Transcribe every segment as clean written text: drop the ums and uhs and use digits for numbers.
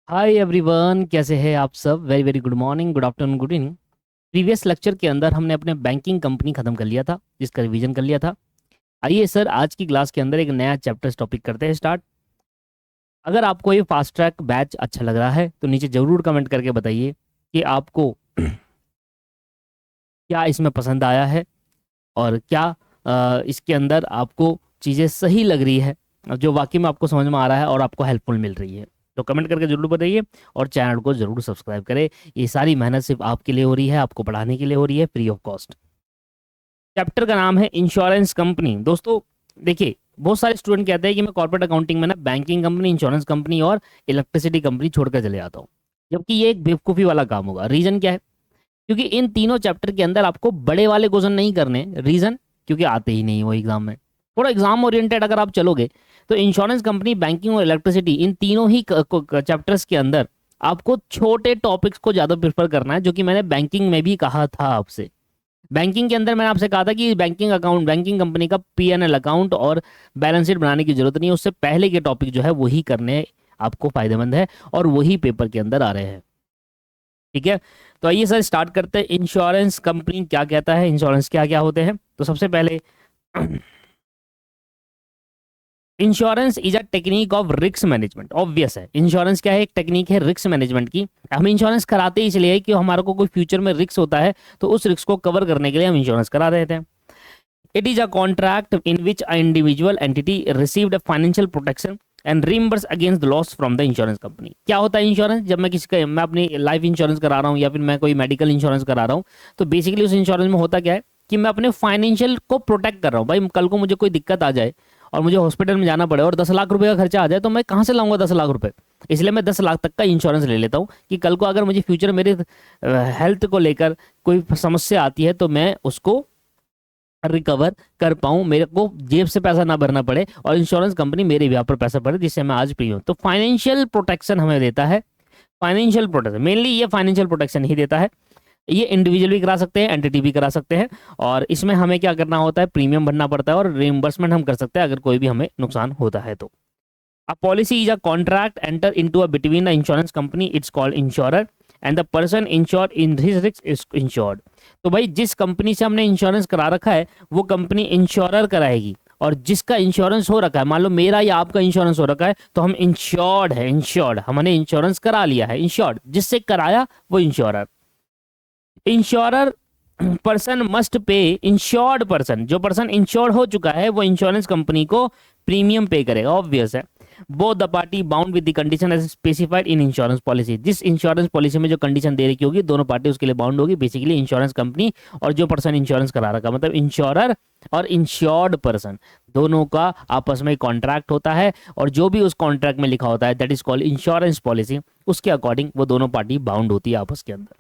Hi everyone, कैसे हैं आप सब। Very very good morning, good afternoon, good evening. Previous lecture के अंदर हमने अपने बैंकिंग कंपनी खत्म कर लिया था, जिसका रिवीजन कर लिया था। आइए सर, आज की क्लास के अंदर एक नया चैप्टर टॉपिक करते हैं स्टार्ट। अगर आपको ये फास्ट ट्रैक बैच अच्छा लग रहा है तो नीचे जरूर कमेंट करके बताइए कि आपको क्या इसमें पसंद आया है और क्या इसके अंदर आपको चीज़ें सही लग रही है, जो वाकई में आपको समझ में आ रहा है और आपको हेल्पफुल मिल रही है। तो कमेंट करके जरूर बताइए और चैनल को जरूर सब्सक्राइब करें। ये सारी मेहनत सिर्फ आपके लिए हो रही है, आपको पढ़ाने के लिए हो रही है, फ्री ऑफ कॉस्ट। चैप्टर का नाम है इंश्योरेंस कंपनी। दोस्तों देखिए, बहुत सारे स्टूडेंट कहते हैं कि मैं कॉर्पोरेट अकाउंटिंग में ना बैंकिंग कंपनी, इंश्योरेंस कंपनी और इलेक्ट्रिसिटी कंपनी छोड़कर चले जाता हूँ, जबकि ये एक बेवकूफ़ी वाला काम होगा। रीज़न क्या है? क्योंकि इन तीनों चैप्टर के अंदर आपको बड़े वाले क्वेश्चन नहीं करने। रीज़न, क्योंकि आते ही नहीं वो एग्जाम में। थोड़ा एग्जाम ओरिएंटेड अगर आप चलोगे तो इंश्योरेंस कंपनी, बैंकिंग और इलेक्ट्रिसिटी, इन तीनों ही चैप्टर्स के अंदर आपको छोटे टॉपिक्स को ज़्यादा प्रेफर करना है, जो कि मैंने बैंकिंग में भी कहा था आपसे। बैंकिंग के अंदर मैंने आपसे कहा था कि बैंकिंग अकाउंट, बैंकिंग कंपनी का पीएनएल अकाउंट और बैलेंस शीट बनाने की जरूरत नहीं है। उससे पहले के टॉपिक जो है वही करने आपको फायदेमंद है और वही पेपर के अंदर आ रहे हैं। ठीक है, तो आइए सर स्टार्ट करते हैं। इंश्योरेंस कंपनी क्या कहता है, इंश्योरेंस क्या क्या होते हैं। तो सबसे पहले insurance is a technique of risk management. Obvious है, इंश्योरेंस क्या है? एक टेक्निक है रिस्क मैनेजमेंट की। हम इंश्योरेंस कराते ही इसलिए है कि हमारे को कोई फ्यूचर में रिस्क होता है, तो उस रिस्क को कवर करने के लिए हम इंश्योरेंस करा देते हैं। It is a contract in which a individual entity received financial protection and reimburse against the loss from the insurance company. क्या होता है इंश्योरेंस? जब मैं किसी का, मैं अपनी लाइफ इंश्योरेंस करा रहा हूँ या फिर मैं कोई मेडिकल इंश्योरेंस करा रहा हूँ, तो बेसिकली उस इंश्योरेंस में होता क्या है कि मैं अपने फाइनेंशियल को प्रोटेक्ट कर रहा हूँ। भाई कल को मुझे कोई दिक्कत आ जाए और मुझे हॉस्पिटल में जाना पड़े और 10 लाख रुपए का खर्चा आ जाए, तो मैं कहाँ से लाऊंगा 10 लाख रुपए? इसलिए मैं 10 लाख तक का इंश्योरेंस ले लेता हूँ कि कल को अगर मुझे फ्यूचर मेरे हेल्थ को लेकर कोई समस्या आती है तो मैं उसको रिकवर कर पाऊं, मेरे को जेब से पैसा ना भरना पड़े और इंश्योरेंस कंपनी मेरे ब्याह पर पैसा भरे, जिससे मैं आज फ्री हूं। तो फाइनेंशियल प्रोटेक्शन हमें देता है। फाइनेंशियल प्रोटेक्शन मेनली ये फाइनेंशियल प्रोटेक्शन ही देता है। ये इंडिविजुअल भी करा सकते हैं, एंटिटी भी करा सकते हैं, और इसमें हमें क्या करना होता है? प्रीमियम भरना पड़ता है और रिइंबर्समेंट हम कर सकते हैं अगर कोई भी हमें नुकसान होता है तो। A policy is a contract enter into a between the insurance company, it's called insurer, and the person insured in his risk is insured। तो भाई जिस कंपनी से हमने इंश्योरेंस करा रखा है वो कंपनी इंश्योरर कराएगी, और जिसका इंश्योरेंस हो रखा है, मान लो मेरा या आपका इंश्योरेंस हो रखा है, तो हम इंश्योर्ड है। इंश्योर्ड, हमने इंश्योरेंस करा लिया है। इंश्योर्ड, जिससे कराया वो insurer. Insurer person must pay, insured person, जो पर्सन इंश्योर्ड हो चुका है वो इंश्योरेंस कंपनी को प्रीमियम पे करेगा। ऑब्वियस है। Both the party bound with the condition as specified in insurance policy. जिस इंश्योरेंस पॉलिसी में जो कंडीशन दे रखी होगी, दोनों पार्टी उसके लिए बाउंड होगी। बेसिकली इंश्योरेंस कंपनी और जो पर्सन इंश्योरेंस करा रखा, मतलब इंश्योरर और इंश्योर्ड पर्सन, दोनों का आपस में कॉन्ट्रैक्ट होता है, और जो भी उस कॉन्ट्रैक्ट में लिखा होता है that is called insurance policy, उसके अकॉर्डिंग वो दोनों पार्टी बाउंड होती है आपस के अंदर।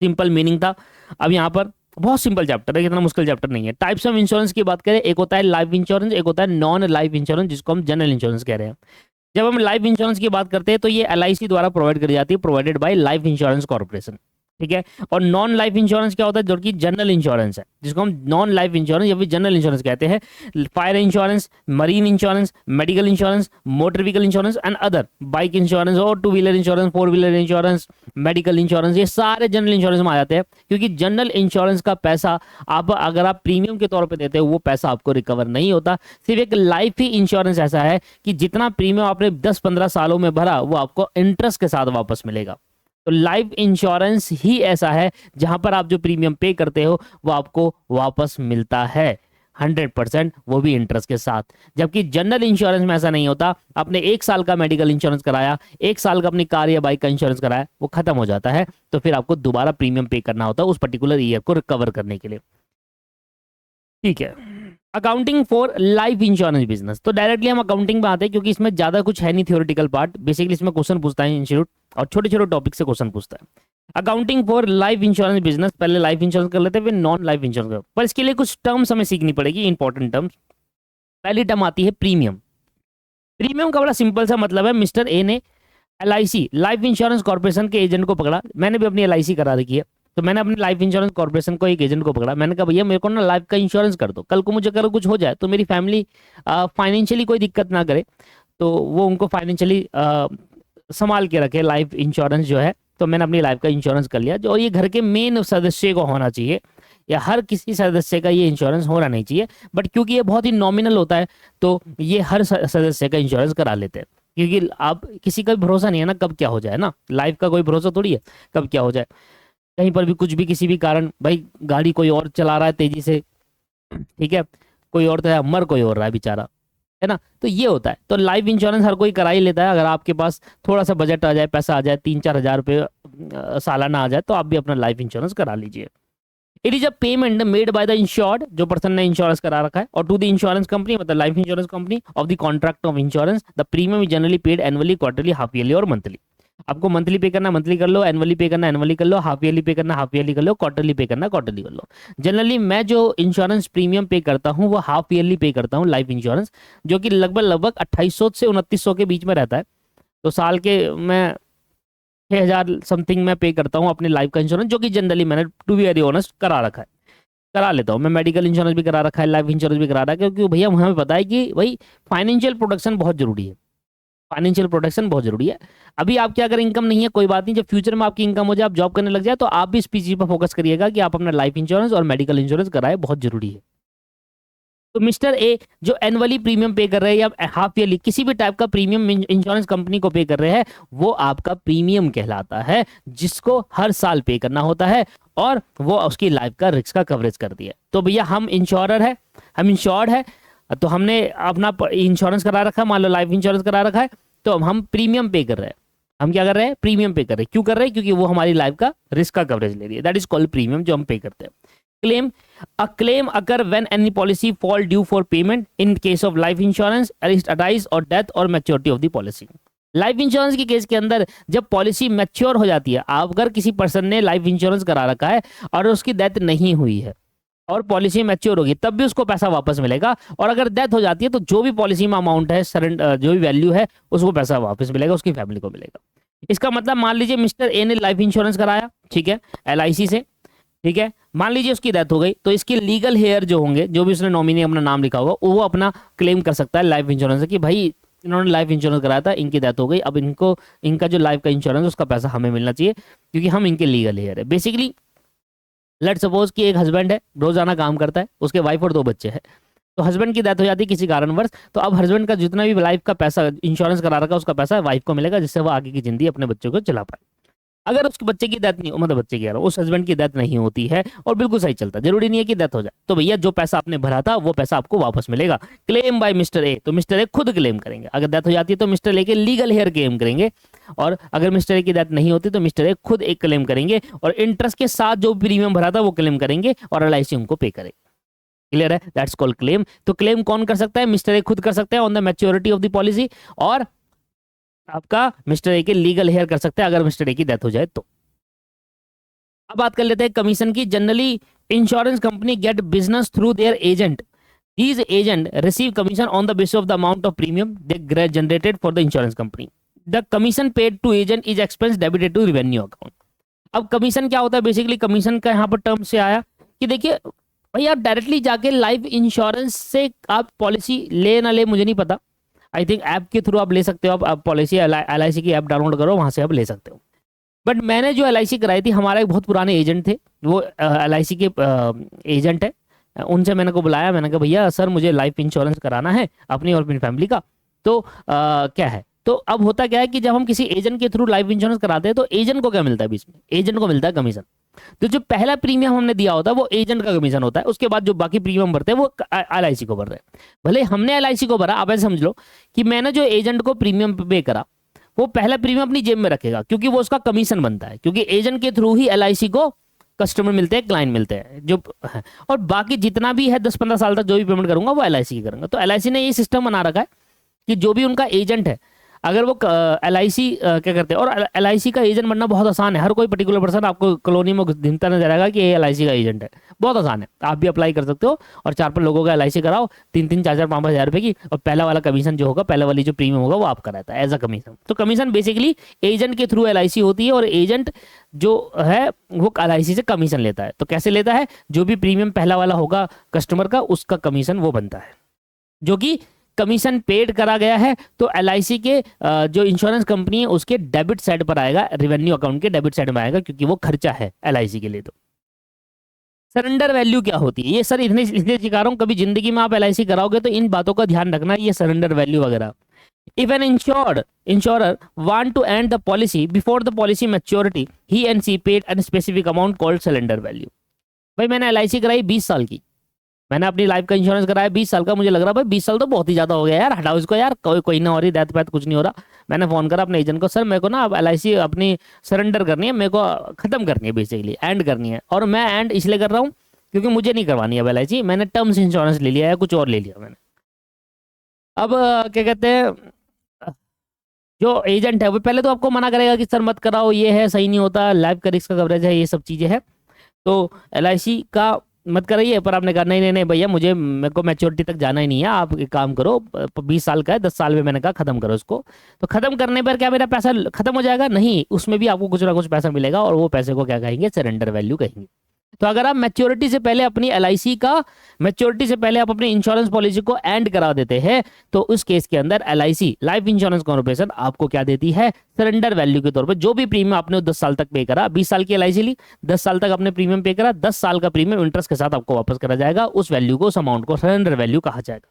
सिंपल मीनिंग था। अब यहाँ पर बहुत सिंपल चैप्टर है, इतना मुश्किल चैप्टर नहीं है। टाइप्स ऑफ इंश्योरेंस की बात करें, एक होता है लाइफ इंश्योरेंस, एक होता है नॉन लाइफ इंश्योरेंस, जिसको हम जनरल इंश्योरेंस कह रहे हैं। जब हम लाइफ इंश्योरेंस की बात करते हैं तो ये एलआईसी द्वारा प्रोवाइड करी जाती है, provided by life insurance corporation. ठीक है। और नॉन लाइफ इंश्योरेंस क्या होता है? जो कि जनरल इंश्योरेंस है, जिसको हम नॉन लाइफ इंश्योरेंस या फिर जनरल इंश्योरेंस कहते हैं। Fire insurance, marine insurance, medical insurance, motor vehicle insurance and other, bike insurance और two wheeler insurance, four wheeler insurance, medical insurance, ये सारे जनरल इंश्योरेंस में आ जाते हैं। क्योंकि जनरल इंश्योरेंस का पैसा आप अगर आप प्रीमियम के तौर पर देते हो, वो पैसा आपको रिकवर नहीं होता। सिर्फ एक लाइफ ही इंश्योरेंस ऐसा है कि जितना प्रीमियम आपने 10-15 सालों में भरा, वो आपको इंटरेस्ट के साथ वापस मिलेगा। तो लाइफ इंश्योरेंस ही ऐसा है जहां पर आप जो प्रीमियम पे करते हो वो आपको वापस मिलता है 100%, वो भी इंटरेस्ट के साथ। जबकि जनरल इंश्योरेंस में ऐसा नहीं होता। आपने 1 साल का मेडिकल इंश्योरेंस कराया, 1 साल का अपनी कार या बाइक का इंश्योरेंस कराया, वो खत्म हो जाता है, तो फिर आपको दोबारा प्रीमियम पे करना होता है उस पर्टिकुलर ईयर को रिकवर करने के लिए। ठीक है। Accounting for life insurance business, तो डायरेक्टली हम अकाउंटिंग में आते हैं, क्योंकि इसमें ज्यादा कुछ है नहीं थियोरेटिकल पार्ट। बेसिकली इसमें क्वेश्चन पूछता है इंस्टीट्यूट, और छोटे छोटे टॉपिक से क्वेश्चन पूछता है। Accounting for life insurance business, पहले लाइफ इंश्योरेंस कर लेते हैं, फिर नॉन लाइफ इंश्योरेंस। पर इसके लिए कुछ टर्म्स हमें सीखनी पड़ेगी, इंपॉर्टेंट टर्म्स। पहली टर्म आती है प्रीमियम। प्रीमियम का बड़ा सिंपल सा मतलब है, मिस्टर ए ने एलआईसी, लाइफ इंश्योरेंस कॉर्पोरेशन के एजेंट को पकड़ा। मैंने भी अपनी एलआईसी करा रखी है, तो मैंने अपनी लाइफ इंश्योरेंस कॉर्पोरेशन को, एक एजेंट को पकड़ा। मैंने कहा भैया मेरे को ना लाइफ का इंश्योरेंस कर दो, कल को मुझे अगर कुछ हो जाए तो मेरी फैमिली फाइनेंशियली कोई दिक्कत ना करे। तो वो उनको फाइनेंशियली संभाल के रखे लाइफ इंश्योरेंस जो है, तो मैंने अपनी लाइफ का इंश्योरेंस कर लिया। जो ये घर के मेन सदस्य को होना चाहिए, या हर किसी सदस्य का ये इंश्योरेंस होना नहीं चाहिए, बट क्योंकि ये बहुत ही नॉमिनल होता है तो ये हर सदस्य का इंश्योरेंस करा लेते हैं, क्योंकि आप किसी का भी भरोसा नहीं है ना, कब क्या हो जाए ना, लाइफ का कोई भरोसा थोड़ी है कब क्या हो जाए। कहीं पर भी कुछ भी किसी भी कारण, भाई गाड़ी कोई और चला रहा है तेजी से, ठीक है, कोई और तो है, मर कोई और रहा है बेचारा, है ना। तो ये होता है, तो लाइफ इंश्योरेंस हर कोई करा ही लेता है। अगर आपके पास थोड़ा सा बजट आ जाए, पैसा आ जाए, 3-4 हज़ार रुपये सालाना आ जाए, तो आप भी अपना लाइफ इंश्योरेंस करा लीजिए। It is a payment made by the insured, जो पर्सन ने इंश्योरेंस करा रखा है, और टू द इंश्योरेंस कंपनी, मतलब life insurance company, of the contract of insurance. The premium is generally paid annually, quarterly, half yearly और monthly. आपको monthly पे करना मंथली कर लो, एनुअली पे करना एनुअली कर लो, हाफ ईयरली पे करना हाफ ईयरली कर लो, क्वार्टरली पे करना क्वार्टरली कर लो। जनरली मैं जो इंश्योरेंस प्रीमियम पे करता हूँ वो हाफ ईयरली पे करता हूँ लाइफ इंश्योरेंस, जो कि लगभग लगभग 2800 से 2900 के बीच में रहता है। तो साल के मैं 6000 समथिंग मैं पे करता हूँ अपने लाइफ का इंश्योरेंस, जो कि जनरली मैंने टू बी वेरी ऑनेस्ट करा रखा है, करा लेता हूँ। मैं मेडिकल इंश्योरेंस भी करा रखा है, लाइफ इंश्योरेंस भी करा रखा है, क्योंकि भैया हमें पता है कि भाई फाइनेंशियल प्रोटेक्शन बहुत जरूरी है, फाइनेंशियल प्रोटेक्शन बहुत जरूरी है। अभी आपकी अगर इनकम नहीं है कोई बात नहीं, जब फ्यूचर में आपकी इनकम हो जाए, आप जॉब करने लग जाए, तो आप भी इस चीज पर फोकस करिएगा कि आप अपना लाइफ इंश्योरेंस और मेडिकल इंश्योरेंस कराए, बहुत जरूरी है। तो मिस्टर ए जो एनुअली प्रीमियम पे कर रहे हैं या हाफ ईयरली किसी भी टाइप का प्रीमियम इंश्योरेंस कंपनी को पे कर रहे हैं, वो आपका प्रीमियम कहलाता है, जिसको हर साल पे करना होता है, और वो उसकी लाइफ का रिस्क का कवरेज करती है। तो भैया हम इंश्योरर है, हम इंश्योर्ड है, तो हमने अपना इंश्योरेंस करा रखा है, मान लो लाइफ इंश्योरेंस करा रखा है, तो हम प्रीमियम पे कर रहे हैं। हम क्या कर रहे हैं? प्रीमियम पे कर रहे हैं। क्यों कर रहे हैं? क्योंकि वो हमारी लाइफ का रिस्क का कवरेज ले रही है। दैट इज कॉल्ड प्रीमियम, जो हम पे करते हैं। Claim, a claim occur when any policy fall due for payment in case of life insurance, arise or death or maturity of the policy। Life insurance के case के अंदर जब policy mature हो जाती है, आप अगर किसी पर्सन ने लाइफ इंश्योरेंस करा रखा है और उसकी डेथ नहीं हुई है और पॉलिसी मैच्योर होगी, तब भी उसको पैसा वापस मिलेगा, और अगर डेथ हो जाती है तो जो भी पॉलिसी में अमाउंट है, सरेंडर जो भी वैल्यू है, उसको पैसा वापस मिलेगा, उसकी फैमिली को मिलेगा। इसका मतलब मान लीजिए मिस्टर ए ने लाइफ इंश्योरेंस कराया, ठीक है, LIC से, ठीक है, मान लीजिए उसकी डेथ हो गई, तो इसके लीगल हेयर जो होंगे, जो भी उसने नॉमिनी अपना नाम लिखा होगा, वो अपना क्लेम कर सकता है लाइफ इंश्योरेंस से कि भाई इन्होंने लाइफ इंश्योरेंस कराया था, इनकी डेथ हो गई, अब इनको इनका जो लाइफ का इंश्योरेंस उसका पैसा हमें मिलना चाहिए, क्योंकि हम इनके लीगल हेयर है। बेसिकली लेट सपोज कि एक हस्बैंड है, रोजाना काम करता है, उसके वाइफ और 2 बच्चे हैं, तो हस्बैंड की डेथ हो जाती है किसी कारणवश, तो अब हस्बैंड का जितना भी लाइफ का पैसा इंश्योरेंस करा रखा है, उसका पैसा वाइफ को मिलेगा, जिससे वो आगे की जिंदगी अपने बच्चों को चला पाए। अगर उसके बच्चे की डेथ नहीं, मतलब बच्चे की, उस हस्बैंड की डेथ नहीं होती है और बिल्कुल सही चलता, जरूरी नहीं है कि डेथ हो जाए, तो भैया जो पैसा आपने भरा था वो पैसा आपको वापस मिलेगा। क्लेम बाय मिस्टर ए, तो मिस्टर ए खुद क्लेम करेंगे। अगर डेथ हो जाती है तो मिस्टर ए के लीगल हेयर क्लेम करेंगे, और अगर मिस्टर ए की डेथ नहीं होती तो मिस्टर ए खुद एक क्लेम करेंगे, और इंटरेस्ट के साथ जो प्रीमियम भरा था वो क्लेम करेंगे, और LIC उनको पे करेगी। क्लियर है? That's called claim. तो क्लेम कौन कर सकता है? मिस्टर ए खुद कर सकते हैं on the maturity of the policy, और आपका मिस्टर ए के लीगल हेयर कर सकते हैं अगर मिस्टर ए की डेथ हो जाए तो। अब बात कर लेते हैं कमीशन की। Generally insurance company gate business through their agent. These agent receive commission on the basis of the amount of premium they generated for the insurance company. The commission paid to agent is expense debited to revenue account. अब commission क्या होता है? Basically commission का यहाँ पर term से आया कि देखिए भाई, आप डायरेक्टली जाके लाइफ इंश्योरेंस से आप पॉलिसी ले ना ले मुझे नहीं पता, आई थिंक ऐप के थ्रू आप ले सकते हो। आप पॉलिसी LIC की ऐप डाउनलोड करो, वहां से आप ले सकते हो। बट मैंने जो LIC कराई थी, हमारा एक बहुत पुराने एजेंट थे, वो LIC के एजेंट है, उनसे मैंने को बुलाया, मैंने कहा भैया सर मुझे लाइफ इंश्योरेंस कराना है अपनी और अपनी फैमिली का, तो क्या है। तो अब होता क्या है कि जब हम किसी एजेंट के थ्रू लाइफ इंश्योरेंस कराते हैं तो एजेंट को क्या मिलता है? बीच में एजेंट को मिलता है कमीशन। तो जो पहला प्रीमियम हमने दिया होता है वो एजेंट का कमीशन होता है, उसके बाद जो बाकी प्रीमियम भरते हैं वो LIC को भर रहे हैं। भले हमने LIC को भरा, आप ऐसे समझ लो कि मैंने जो एजेंट को प्रीमियम पे करा, वो पहला प्रीमियम अपनी जेब में रखेगा, क्योंकि वो उसका कमीशन बनता है, क्योंकि एजेंट के थ्रू ही LIC को कस्टमर मिलते हैं, क्लाइंट मिलते हैं जो है। और बाकी जितना भी है 10-15 साल तक जो भी पेमेंट करूंगा वो LIC की करूंगा। तो LIC ने ये सिस्टम बना रखा है कि जो भी उनका एजेंट है, अगर वो LIC क्या करते हैं, और LIC का एजेंट बनना बहुत आसान है। हर कोई पर्टिकुलर पर्सन आपको कॉलोनी में घूमता नजर आएगा कि ये LIC का एजेंट है, बहुत आसान है। आप भी अप्लाई कर सकते हो और 4-5 लोगों का LIC कराओ, 3-3, 4-4, 5-5 हज़ार रुपए की, और पहला वाला कमीशन जो होगा, पहला वाली जो प्रीमियम होगा वो आपका रहता है एज अ कमीशन। तो कमीशन बेसिकली एजेंट के थ्रू LIC होती है, और एजेंट जो है वो LIC से कमीशन लेता है। तो कैसे लेता है? जो भी प्रीमियम पहला वाला होगा कस्टमर का, उसका कमीशन वो बनता है, जो कि कमीशन पेड करा गया है तो LIC के जो इंश्योरेंस कंपनी है उसके डेबिट साइड पर आएगा, रेवेन्यू अकाउंट के डेबिट साइड में आएगा, क्योंकि वो खर्चा है LIC के लिए। तो सरेंडर वैल्यू क्या होती है, ये सर इसलिए सिखा रहा हूँ, कभी जिंदगी में आप LIC कराओगे तो इन बातों का ध्यान रखना, ये सरेंडर वैल्यू वगैरह। If an insurer want to end the policy before the policy maturity, he and she paid a specific amount called surrender value। भाई मैंने LIC कराई 20 साल की, मैंने अपनी लाइफ का इंश्योरेंस कराया 20 साल का, मुझे लग रहा भाई 20 साल तो बहुत ही ज्यादा हो गया यार, हटाओ इसको यार, कोई ना हो रही डेथ पैथ कुछ नहीं हो रहा। मैंने फोन करा अपने एजेंट को, सर मेरे को ना अब LIC अपनी सरेंडर करनी है, मेरे को खत्म करनी है, बेसिकली एंड करनी है, और मैं एंड इसलिए कर रहा हूँ क्योंकि मुझे नहीं करवानी है LIC, मैंने टर्म्स इंश्योरेंस ले लिया है, कुछ और ले लिया मैंने। अब क्या कहते हैं, जो एजेंट है वो पहले तो आपको मना करेगा कि सर मत कराओ, ये है सही नहीं होता, लाइफ का रिस्क का कवरेज है, ये सब चीज़ें हैं, तो LIC का मत कराइए। पर आपने कहा नहीं नहीं नहीं भैया, मेरे को मैच्योरिटी तक जाना ही नहीं है, आप एक काम करो, 20 साल का है, 10 साल में मैंने कहा खत्म करो इसको। तो खत्म करने पर क्या मेरा पैसा खत्म हो जाएगा? नहीं, उसमें भी आपको कुछ ना कुछ पैसा मिलेगा, और वो पैसे को क्या कहेंगे? सरेंडर वैल्यू कहेंगे। तो अगर आप मैच्योरिटी से पहले अपनी LIC का मैच्योरिटी से पहले आप अपनी इंश्योरेंस पॉलिसी को एंड करा देते हैं, तो उस केस के अंदर LIC लाइफ इंश्योरेंस कॉर्पोरेशन आपको क्या देती है? सरेंडर वैल्यू के तौर पर जो भी प्रीमियम आपने 10 साल तक पे करा, 20 साल की LIC ली, 10 साल तक आपने प्रीमियम पे करा, 10 साल का प्रीमियम इंटरेस्ट के साथ आपको वापस करा जाएगा, उस वैल्यू को, उस अमाउंट को सरेंडर वैल्यू कहा जाएगा।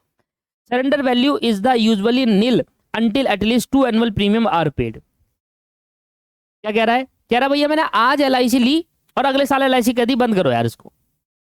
Surrender value is the usually nil until at least 2 annual premium are paid. क्या कह रहा है? कह रहा भैया मैंने आज LIC ली और अगले साल LIC कह दी बंद करो यार इसको,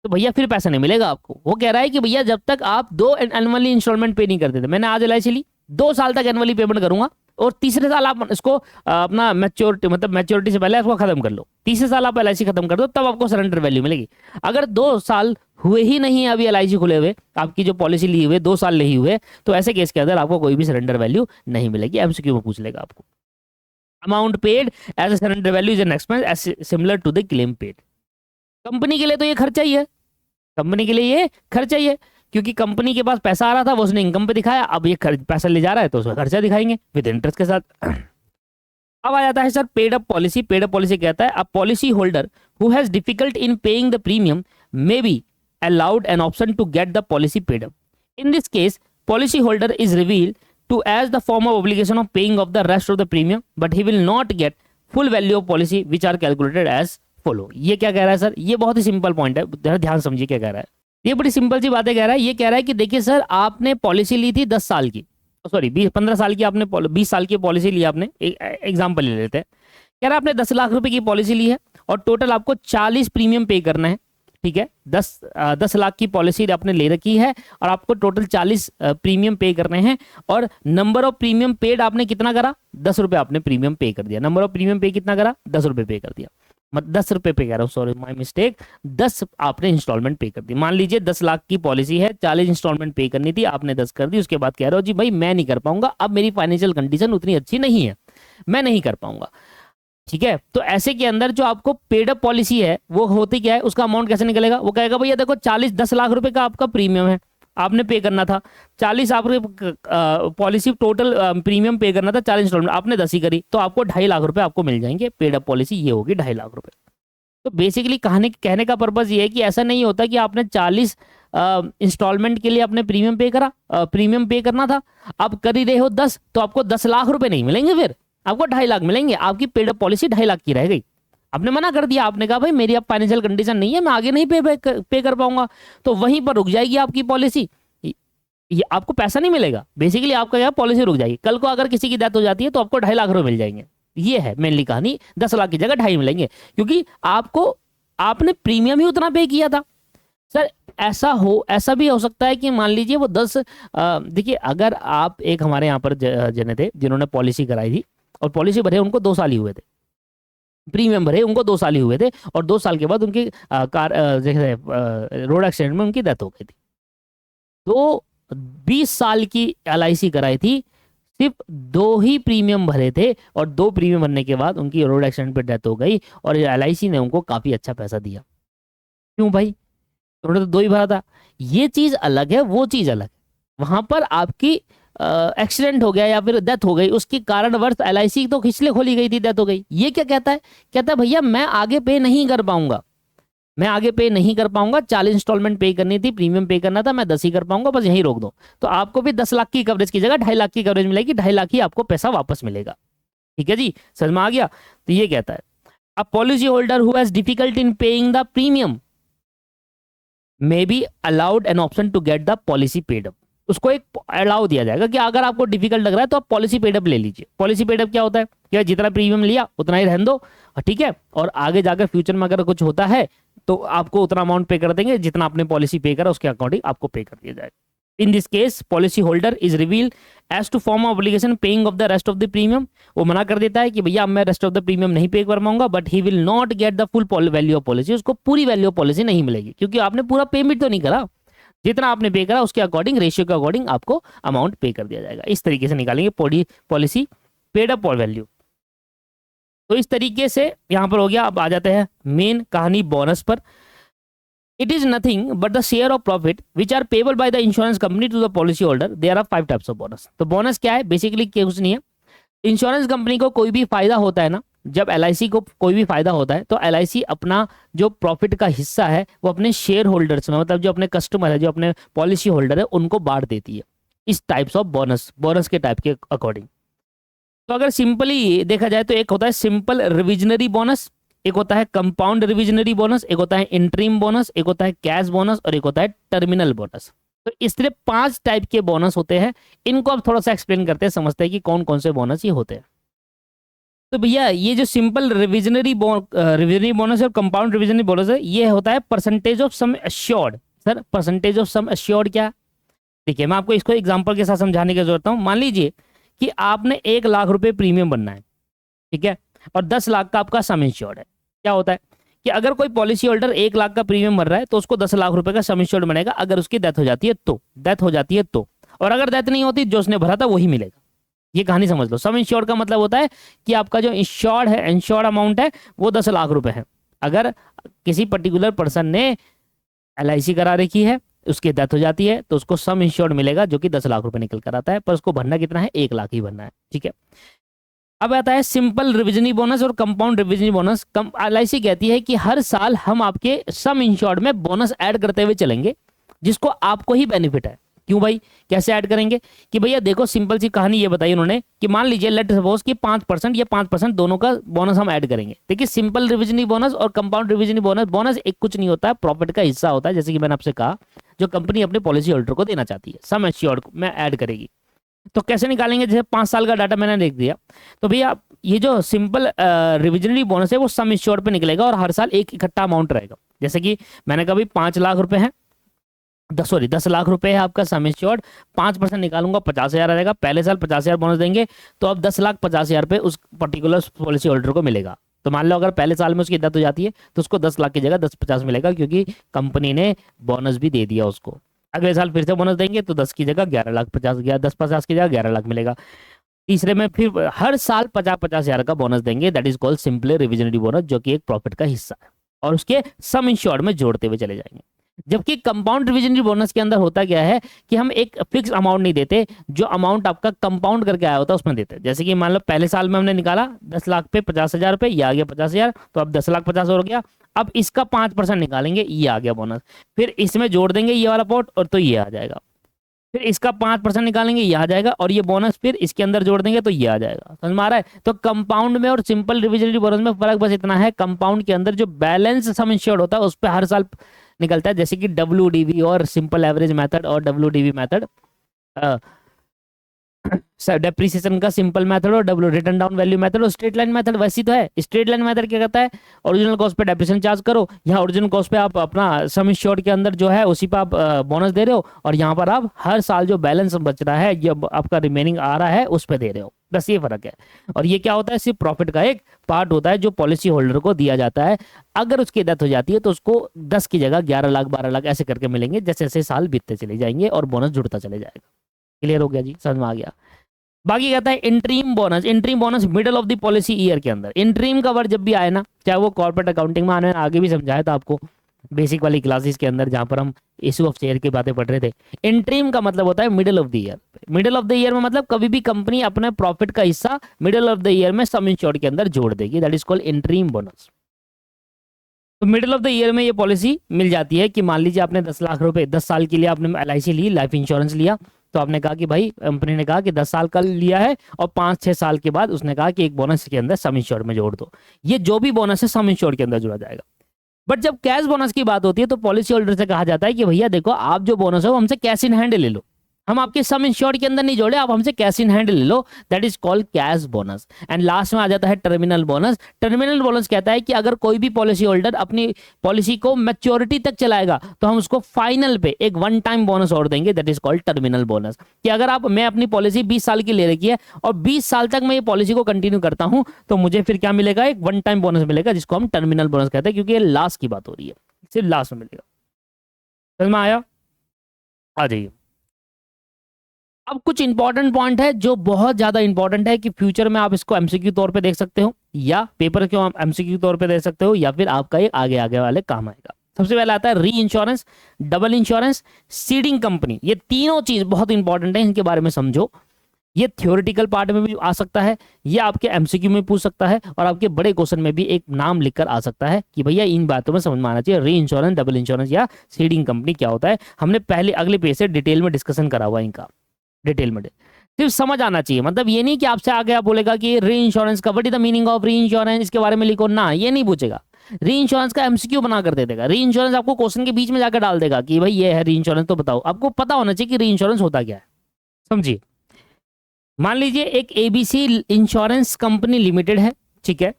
तो भैया फिर पैसा नहीं मिलेगा आपको। वो कह रहा है कि भैया जब तक आप 2 एनुअली इंस्टॉलमेंट पे नहीं करते थे, मैंने आज LIC ली, 2 साल तक एनुअली पेमेंट करूंगा, और तीसरे साल आप इसको अपना मैच्योरिटी से पहले इसको खत्म कर लो, तीसरे साल आप LIC खत्म कर दो, तब आपको सरेंडर वैल्यू मिलेगी। अगर 2 साल हुए ही नहीं है अभी LIC खुले हुए, आपकी जो पॉलिसी ली हुए 2 साल नहीं हुए, तो ऐसे केस के अंदर आपको कोई भी सरेंडर वैल्यू नहीं मिलेगी। MCQ में पूछ लेगा आपको। Amount paid as a surrender value is an expense similar to the claim paid. Company के लिए तो ये खर्चा ही है, कंपनी के लिए ये खर्चा ही है, क्योंकि कंपनी के पास पैसा आ रहा था, वो उसने इनकम पे दिखाया, अब ये पैसा ले जा रहा है तो उसका खर्चा दिखाएंगे विद इंटरेस्ट के साथ। अब आ जाता है sir paid up policy. Paid up policy कहता है a policy holder who has difficult in paying the premium may be allowed an option to get the policy paid up. In this case policy holder is revealed to as the form of obligation of paying of the rest of the premium, but he will not get full value of policy which are calculated as follow। ये क्या कह रहा है sir? ये बहुत ही simple point है, ध्यान समझिए क्या कह रहा है। ये बड़ी सिंपल सी बातें कह रहा है। ये कह रहा है कि देखिए सर, आपने पॉलिसी ली थी 10 साल की, सॉरी 15 साल की, आपने 20 साल की पॉलिसी ली, आपने एग्जाम्पल ले लेते हैं। कह रहा है आपने 10 लाख रुपए की पॉलिसी ली है और टोटल आपको 40 प्रीमियम पे करना है, ठीक है। 10 लाख की पॉलिसी आपने ले रखी है और आपको टोटल 40 प्रीमियम पे करने हैं, और नंबर ऑफ प्रीमियम पेड आपने कितना करा? 10 रुपए आपने प्रीमियम पे कर दिया। नंबर ऑफ प्रीमियम पे कितना करा? 10 रुपए पे कर दिया, 10 रुपए पे कह रहा हूँ, सॉरी माय मिस्टेक, 10 आपने इंस्टॉलमेंट पे कर दी। मान लीजिए 10 लाख की पॉलिसी है, 40 इंस्टॉलमेंट पे करनी थी, आपने 10 कर दी। उसके बाद कह रहे हो जी भाई मैं नहीं कर पाऊंगा, अब मेरी फाइनेंशियल कंडीशन उतनी अच्छी नहीं है, मैं नहीं कर पाऊंगा, ठीक है। तो ऐसे के अंदर जो आपको पेड अप पॉलिसी है वो होती क्या है, उसका अमाउंट कैसे निकलेगा? वो कहेगा भैया देखो 10 लाख रुपए का आपका प्रीमियम है, आपने पे करना था 40, आपके पॉलिसी टोटल प्रीमियम पे करना था 40 इंस्टॉलमेंट, आपने 10 ही करी, तो आपको 2.5 लाख रुपए आपको मिल जाएंगे। पेड अप पॉलिसी ये होगी 2.5 लाख रुपए। तो बेसिकली कहने का पर्पज ये है कि ऐसा नहीं होता कि आपने 40 इंस्टॉलमेंट के लिए आपने प्रीमियम पे करा, प्रीमियम पे करना था, अब कर ही रहे हो 10, तो आपको 10 लाख रुपए नहीं मिलेंगे, फिर आपको 2.5 लाख मिलेंगे। आपकी पेड अप पॉलिसी 2.5 लाख की रह गई। आपने मना कर दिया, आपने कहा भाई मेरी अब फाइनेंशियल कंडीशन नहीं है, मैं आगे नहीं पे कर पाऊंगा, तो वहीं पर रुक जाएगी आपकी पॉलिसी, ये आपको पैसा नहीं मिलेगा। बेसिकली आपका क्या, पॉलिसी रुक जाएगी। कल को अगर किसी की डेथ हो जाती है तो आपको 2.5 लाख रुपए मिल जाएंगे। ये है मेनली कहानी, 10 लाख की जगह 2.5 मिलेंगे, क्योंकि आपने प्रीमियम ही उतना पे किया था। सर ऐसा भी हो सकता है कि मान लीजिए वो 10, देखिए अगर आप एक हमारे यहाँ पर जने थे जिन्होंने पॉलिसी कराई थी और पॉलिसी भरे उनको 2 साल ही हुए थे, प्रीमियम भरे उनको 2 साल ही हुए थे, और 2 साल के बाद उनकी कार जैसे रोड एक्सीडेंट में उनकी डेथ हो गई थी। तो 20 साल की LIC कराई थी, सिर्फ 2 ही प्रीमियम भरे थे, और 2 प्रीमियम भरने के बाद उनकी रोड एक्सीडेंट पे डेथ हो गई, और LIC ने उनको काफी अच्छा पैसा दिया। क्यों भाई? उन्होंने तो 2 ही भरा था। ये चीज अलग है, वो चीज अलग है। वहां पर आपकी एक्सीडेंट हो गया या फिर डेथ हो गई, उसके कारणवश LIC तो इसलिए खोली गई थी, डेथ हो गई। ये क्या कहता है? कहता है भैया मैं आगे पे नहीं कर पाऊंगा, मैं आगे पे नहीं कर पाऊंगा, 40 इंस्टॉलमेंट पे करनी थी, प्रीमियम पे करना था, मैं 10 ही कर पाऊंगा, बस यहीं रोक दो। तो आपको भी 10 लाख की कवरेज की जगह 2.5 लाख की कवरेज मिलेगी, 2.5 लाख ही आपको पैसा वापस मिलेगा। ठीक है जी, समझ में आ गया। तो ये कहता है a policy holder who has difficult in paying the premium may be allowed an option to get the policy paid up. उसको एक अलाउ दिया जाएगा कि अगर आपको डिफिकल्ट लग रहा है तो आप पॉलिसी पेड अप ले लीजिए। पॉलिसी पेड अप क्या होता है कि जितना प्रीमियम लिया उतना ही रहने दो, ठीक है, और आगे जाकर फ्यूचर में अगर कुछ होता है तो आपको उतना अमाउंट पे कर देंगे, जितना आपने पॉलिसी पे करा उसके अकॉर्डिंग आपको पे कर दिया जाएगा। In this case policy holder is reveal as to form obligation paying of the rest of the premium. वो मना कर देता है कि भैया मैं रेस्ट ऑफ द प्रीमियम नहीं पे कर पाऊंगा, but he will not get the full value of policy. उसको पूरी वैल्यू ऑफ पॉलिसी नहीं मिलेगी क्योंकि आपने पूरा पेमेंट तो नहीं करा, जितना आपने पे करा उसके अकॉर्डिंग, रेशियो के अकॉर्डिंग आपको अमाउंट पे कर दिया जाएगा। इस तरीके से निकालेंगे पॉलिसी पेड अप वैल्यू। तो इस तरीके से यहां पर हो गया। अब आ जाते हैं मेन कहानी बोनस पर। It is nothing but the share of profit which are payable by the insurance company to the policy holder. There are 5 types of bonus. तो बोनस क्या है, बेसिकली कुछ नहीं है। इंश्योरेंस कंपनी को कोई भी फायदा होता है ना, जब एलआईसी को कोई भी फायदा होता है तो एलआईसी अपना जो प्रॉफिट का हिस्सा है वो अपने शेयर होल्डर्स में, मतलब जो अपने कस्टमर है, जो अपने पॉलिसी होल्डर है, उनको बांट देती है इस टाइप्स ऑफ बोनस के टाइप के अकॉर्डिंग। तो अगर सिंपली देखा जाए तो एक होता है सिंपल रिविजनरी बोनस, एक होता है कंपाउंड रिविजनरी बोनस, एक होता है इंटरिम बोनस, एक होता है कैश बोनस और एक होता है टर्मिनल बोनस। तो इस तरह 5 टाइप के बोनस होते हैं। इनको अब थोड़ा सा एक्सप्लेन करते हैं, समझते हैं कि कौन कौन से बोनस ये होते हैं। तो भैया ये जो सिंपल रिविजनरी बोनस और कंपाउंड रिविजनरी बोनस है, ये होता है percentage of sum assured. Sir percentage of sum assured क्या? देखिए मैं आपको इसको एग्जांपल के साथ समझाने की जरूरत हूँ। मान लीजिए कि आपने 1 लाख रुपए प्रीमियम बनना है, ठीक है, और 10 लाख का आपका सम इंश्योर्ड है। क्या होता है कि अगर कोई पॉलिसी होल्डर 1 लाख का प्रीमियम भर रहा है तो उसको 10 लाख रुपए का सम इंश्योर्ड बनेगा, अगर उसकी डेथ हो जाती है तो। डेथ हो जाती है तो, और अगर डेथ नहीं होती, जो उसने भरा था वही मिलेगा। ये कहानी समझ लो। सम इंश्योर्ड का मतलब होता है कि आपका जो इंश्योर्ड है, इंश्योर्ड अमाउंट है, वो 10 लाख रुपए है। अगर किसी पर्टिकुलर पर्सन ने एलआईसी करा रखी है, उसकी डेथ हो जाती है तो उसको सम इंश्योर्ड मिलेगा जो कि 10 लाख रुपए निकल कर आता है, पर उसको भरना कितना है, 1 लाख ही भरना है। ठीक है, अब आता है सिंपल रिविजनरी बोनस और कंपाउंड रिविजनरी बोनस। एलआईसी कहती है कि हर साल हम आपके सम इंश्योर्ड में बोनस ऐड करते हुए चलेंगे, जिसको आपको ही बेनिफिट है। क्यों भाई, कैसे ऐड करेंगे कि भैया देखो, सिंपल सी कहानी ये बताई उन्होंने कि मान लीजिए लेट सपोज कि 5% या 5% दोनों का बोनस हम ऐड करेंगे। देखिए सिंपल रिविजनरी बोनस और कंपाउंड रिविजनरी बोनस, बोनस एक कुछ नहीं होता है, प्रॉफिट का हिस्सा होता है, जैसे कि मैंने आपसे कहा, जो कंपनी अपने पॉलिसी होल्डर को देना चाहती है, सम एश्योर्ड में ऐड करेगी। तो कैसे निकालेंगे, जैसे 5 साल का डाटा मैंने देख दिया, तो भैया ये जो सिंपल रिविजनरी बोनस है वो सम इंश्योर्ड पे निकलेगा और हर साल एक इकट्ठा अमाउंट रहेगा। जैसे कि मैंने कहा भाई 5 लाख रुपए है, 10 लाख रुपए है आपका सम इंश्योर्ड, 5% निकालूंगा 50,000 आ जाएगा। पहले साल 50,000 बोनस देंगे तो अब 10,50,000 रुपए उस पर्टिकुलर पॉलिसी होल्डर को मिलेगा। तो मान लो अगर पहले साल में उसकी डेथ हो जाती है तो उसको 10 लाख की जगह 10,50 मिलेगा, क्योंकि कंपनी ने बोनस भी दे दिया उसको। अगले साल फिर से बोनस देंगे तो 10 की जगह 11,50,000, 10,50 की जगह 11 लाख मिलेगा। तीसरे में फिर हर साल 50,000 का बोनस देंगे, that is called simple revisionary bonus, जो कि एक प्रॉफिट का हिस्सा है, और उसके सम इंश्योर्ड में जोड़ते हुए चले जाएंगे। जबकि कंपाउंड रिविजनरी बोनस के अंदर होता क्या है कि हम एक फिक्स अमाउंट नहीं देते, जो अमाउंट आपका कंपाउंड करके आया होता है उसमें देते हैं। जैसे कि मान लो पहले साल में हमने निकाला 10 लाख पे 50,000 रुपए, ये आ गया 50,000, तो अब 10,50,000 हो गया। अब इसका 5% निकालेंगे, ये आ गया बोनस, फिर इसमें जोड़ देंगे ये वाला पोर्ट और तो ये आ जाएगा, फिर इसका 5% निकालेंगे, ये आ जाएगा, और ये बोनस फिर इसके अंदर जोड़ देंगे तो ये आ जाएगा। समझ में आ रहा है? तो कंपाउंड में और सिंपल रिविजनरी बोनस में फर्क बस इतना है, कंपाउंड के अंदर जो बैलेंस सम इंश्योर्ड होता है उस पर हर साल निकलता है, जैसे कि WDV और सिंपल एवरेज मेथड और WDV मेथड, डेप्रिसिएशन का सिंपल मेथड और W return down value method और स्ट्रेट लाइन मेथड वैसी तो है। स्ट्रेट लाइन मेथड क्या कहता है, ओरिजिनल कॉस्ट पे डेप्रिसिएशन चार्ज करो, यहाँ ओरिजिनल कॉस्ट पे आप अपना सम इंश्योर्ड के अंदर जो है उसी पे आप बोनस दे रहे हो, और यहाँ पर आप हर साल जो बैलेंस बच रहा है, जो आपका रिमेनिंग आ रहा है, उस पे दे रहे हो। बस ये फर्क है। और ये क्या होता है, सिर्फ प्रॉफिट का एक पार्ट होता है जो पॉलिसी होल्डर को दिया जाता है। अगर उसकी डेथ हो जाती है तो उसको 10 की जगह 11 लाख 12 लाख ऐसे करके मिलेंगे, जैसे जैसे साल बीतते चले जाएंगे और बोनस जुड़ता चले जाएगा। क्लियर हो गया जी, समझ में आ गया? बाकी कहता है interim bonus. Interim bonus middle of the policy year के अंदर। इंटरीम का वर्ड जब भी आए ना, चाहे वो कॉर्पोरेट अकाउंटिंग में आने, आगे भी समझाया था आपको बेसिक वाली क्लासेस के अंदर, जहां पर हम इशू ऑफ शेयर की बातें पढ़ रहे थे। इंटरीम का मतलब होता है middle of the year. Middle of the year में मतलब कभी भी कंपनी अपने प्रॉफिट का हिस्सा मिडिल ऑफ द ईयर में सम इंश्योर्ड के अंदर जोड़ देगी, that is called interim bonus. तो मिडिल ऑफ द ईयर में ये पॉलिसी मिल जाती है कि मान लीजिए आपने 10 लाख रुपए 10 साल के लिए आपने LIC ली, लाइफ इंश्योरेंस लिया, तो आपने कहा कि भाई, कंपनी ने कहा कि 10 साल का लिया है और 5-6 साल के बाद उसने कहा कि एक बोनस के अंदर सम इंश्योर्ड में जोड़ दो। ये जो भी बोनस है सम इंश्योर्ड के अंदर जोड़ा जाएगा। बट जब कैश बोनस की बात होती है तो पॉलिसी होल्डर से कहा जाता है कि भैया देखो, आप जो बोनस है वो हमसे कैश इन हैंड ले लो, हम आपके सम इंश्योर्ड के अंदर नहीं जोड़े, आप हमसे कैश इन हैंड ले लो, that is called cash bonus. And last में आ जाता है टर्मिनल बोनस। टर्मिनल बोनस कहता है कि अगर कोई भी पॉलिसी होल्डर अपनी पॉलिसी को मैच्योरिटी तक चलाएगा तो हम उसको फाइनल पे एक वन टाइम बोनस और देंगे, that is called terminal bonus. कि अगर मैं अपनी पॉलिसी 20 साल की ले रखी है और 20 साल तक मैं ये पॉलिसी को कंटिन्यू करता हूं तो मुझे फिर क्या मिलेगा, एक वन टाइम बोनस मिलेगा, जिसको हम टर्मिनल बोनस कहते हैं, क्योंकि ये लास्ट की बात हो रही है, सिर्फ लास्ट में मिलेगा। समझ में आया? आ जाइए। अब कुछ इंपॉर्टेंट पॉइंट है जो बहुत ज्यादा इंपॉर्टेंट है कि फ्यूचर में आप इसको एमसीक्यू तौर पे देख सकते हो या पेपर के एमसीक्यू तौर पे देख सकते हो या फिर आपका ये आगे आगे वाले काम आएगा। सबसे पहले आता है री insurance, double insurance, seeding company. ये तीनों चीज बहुत इंपॉर्टेंट है, इनके बारे में समझो। ये थ्योरेटिकल पार्ट में भी आ सकता है, ये आपके एमसीक्यू में पूछ सकता है और आपके बड़े क्वेश्चन में भी एक नाम लिखकर आ सकता है कि भैया इन बातों में समझ में आना चाहिए, री इंश्योरेंस, डबल इंश्योरेंस या सीडिंग कंपनी क्या होता है। हमने पहले अगले पेज से डिटेल में डिस्कशन करा हुआ इनका, डिटेल में सिर्फ समझ आना चाहिए। मतलब ये नहीं कि आपसे आगे आप बोलेगा कि री इंश्योरेंस का what is the meaning of री इंश्योरेंस, इसके बारे में लिखो ना, ये नहीं पूछेगा। री इंश्योरेंस का एमसीक्यू बना कर दे देगा। री इंश्योरेंस आपको क्वेश्चन के बीच में जाकर डाल देगा कि भाई ये है री इंश्योरेंस, तो बताओ। आपको पता होना चाहिए कि री इंश्योरेंस होता क्या है, समझिए। मान लीजिए एक ABC इंश्योरेंस कंपनी लिमिटेड है, ठीक है।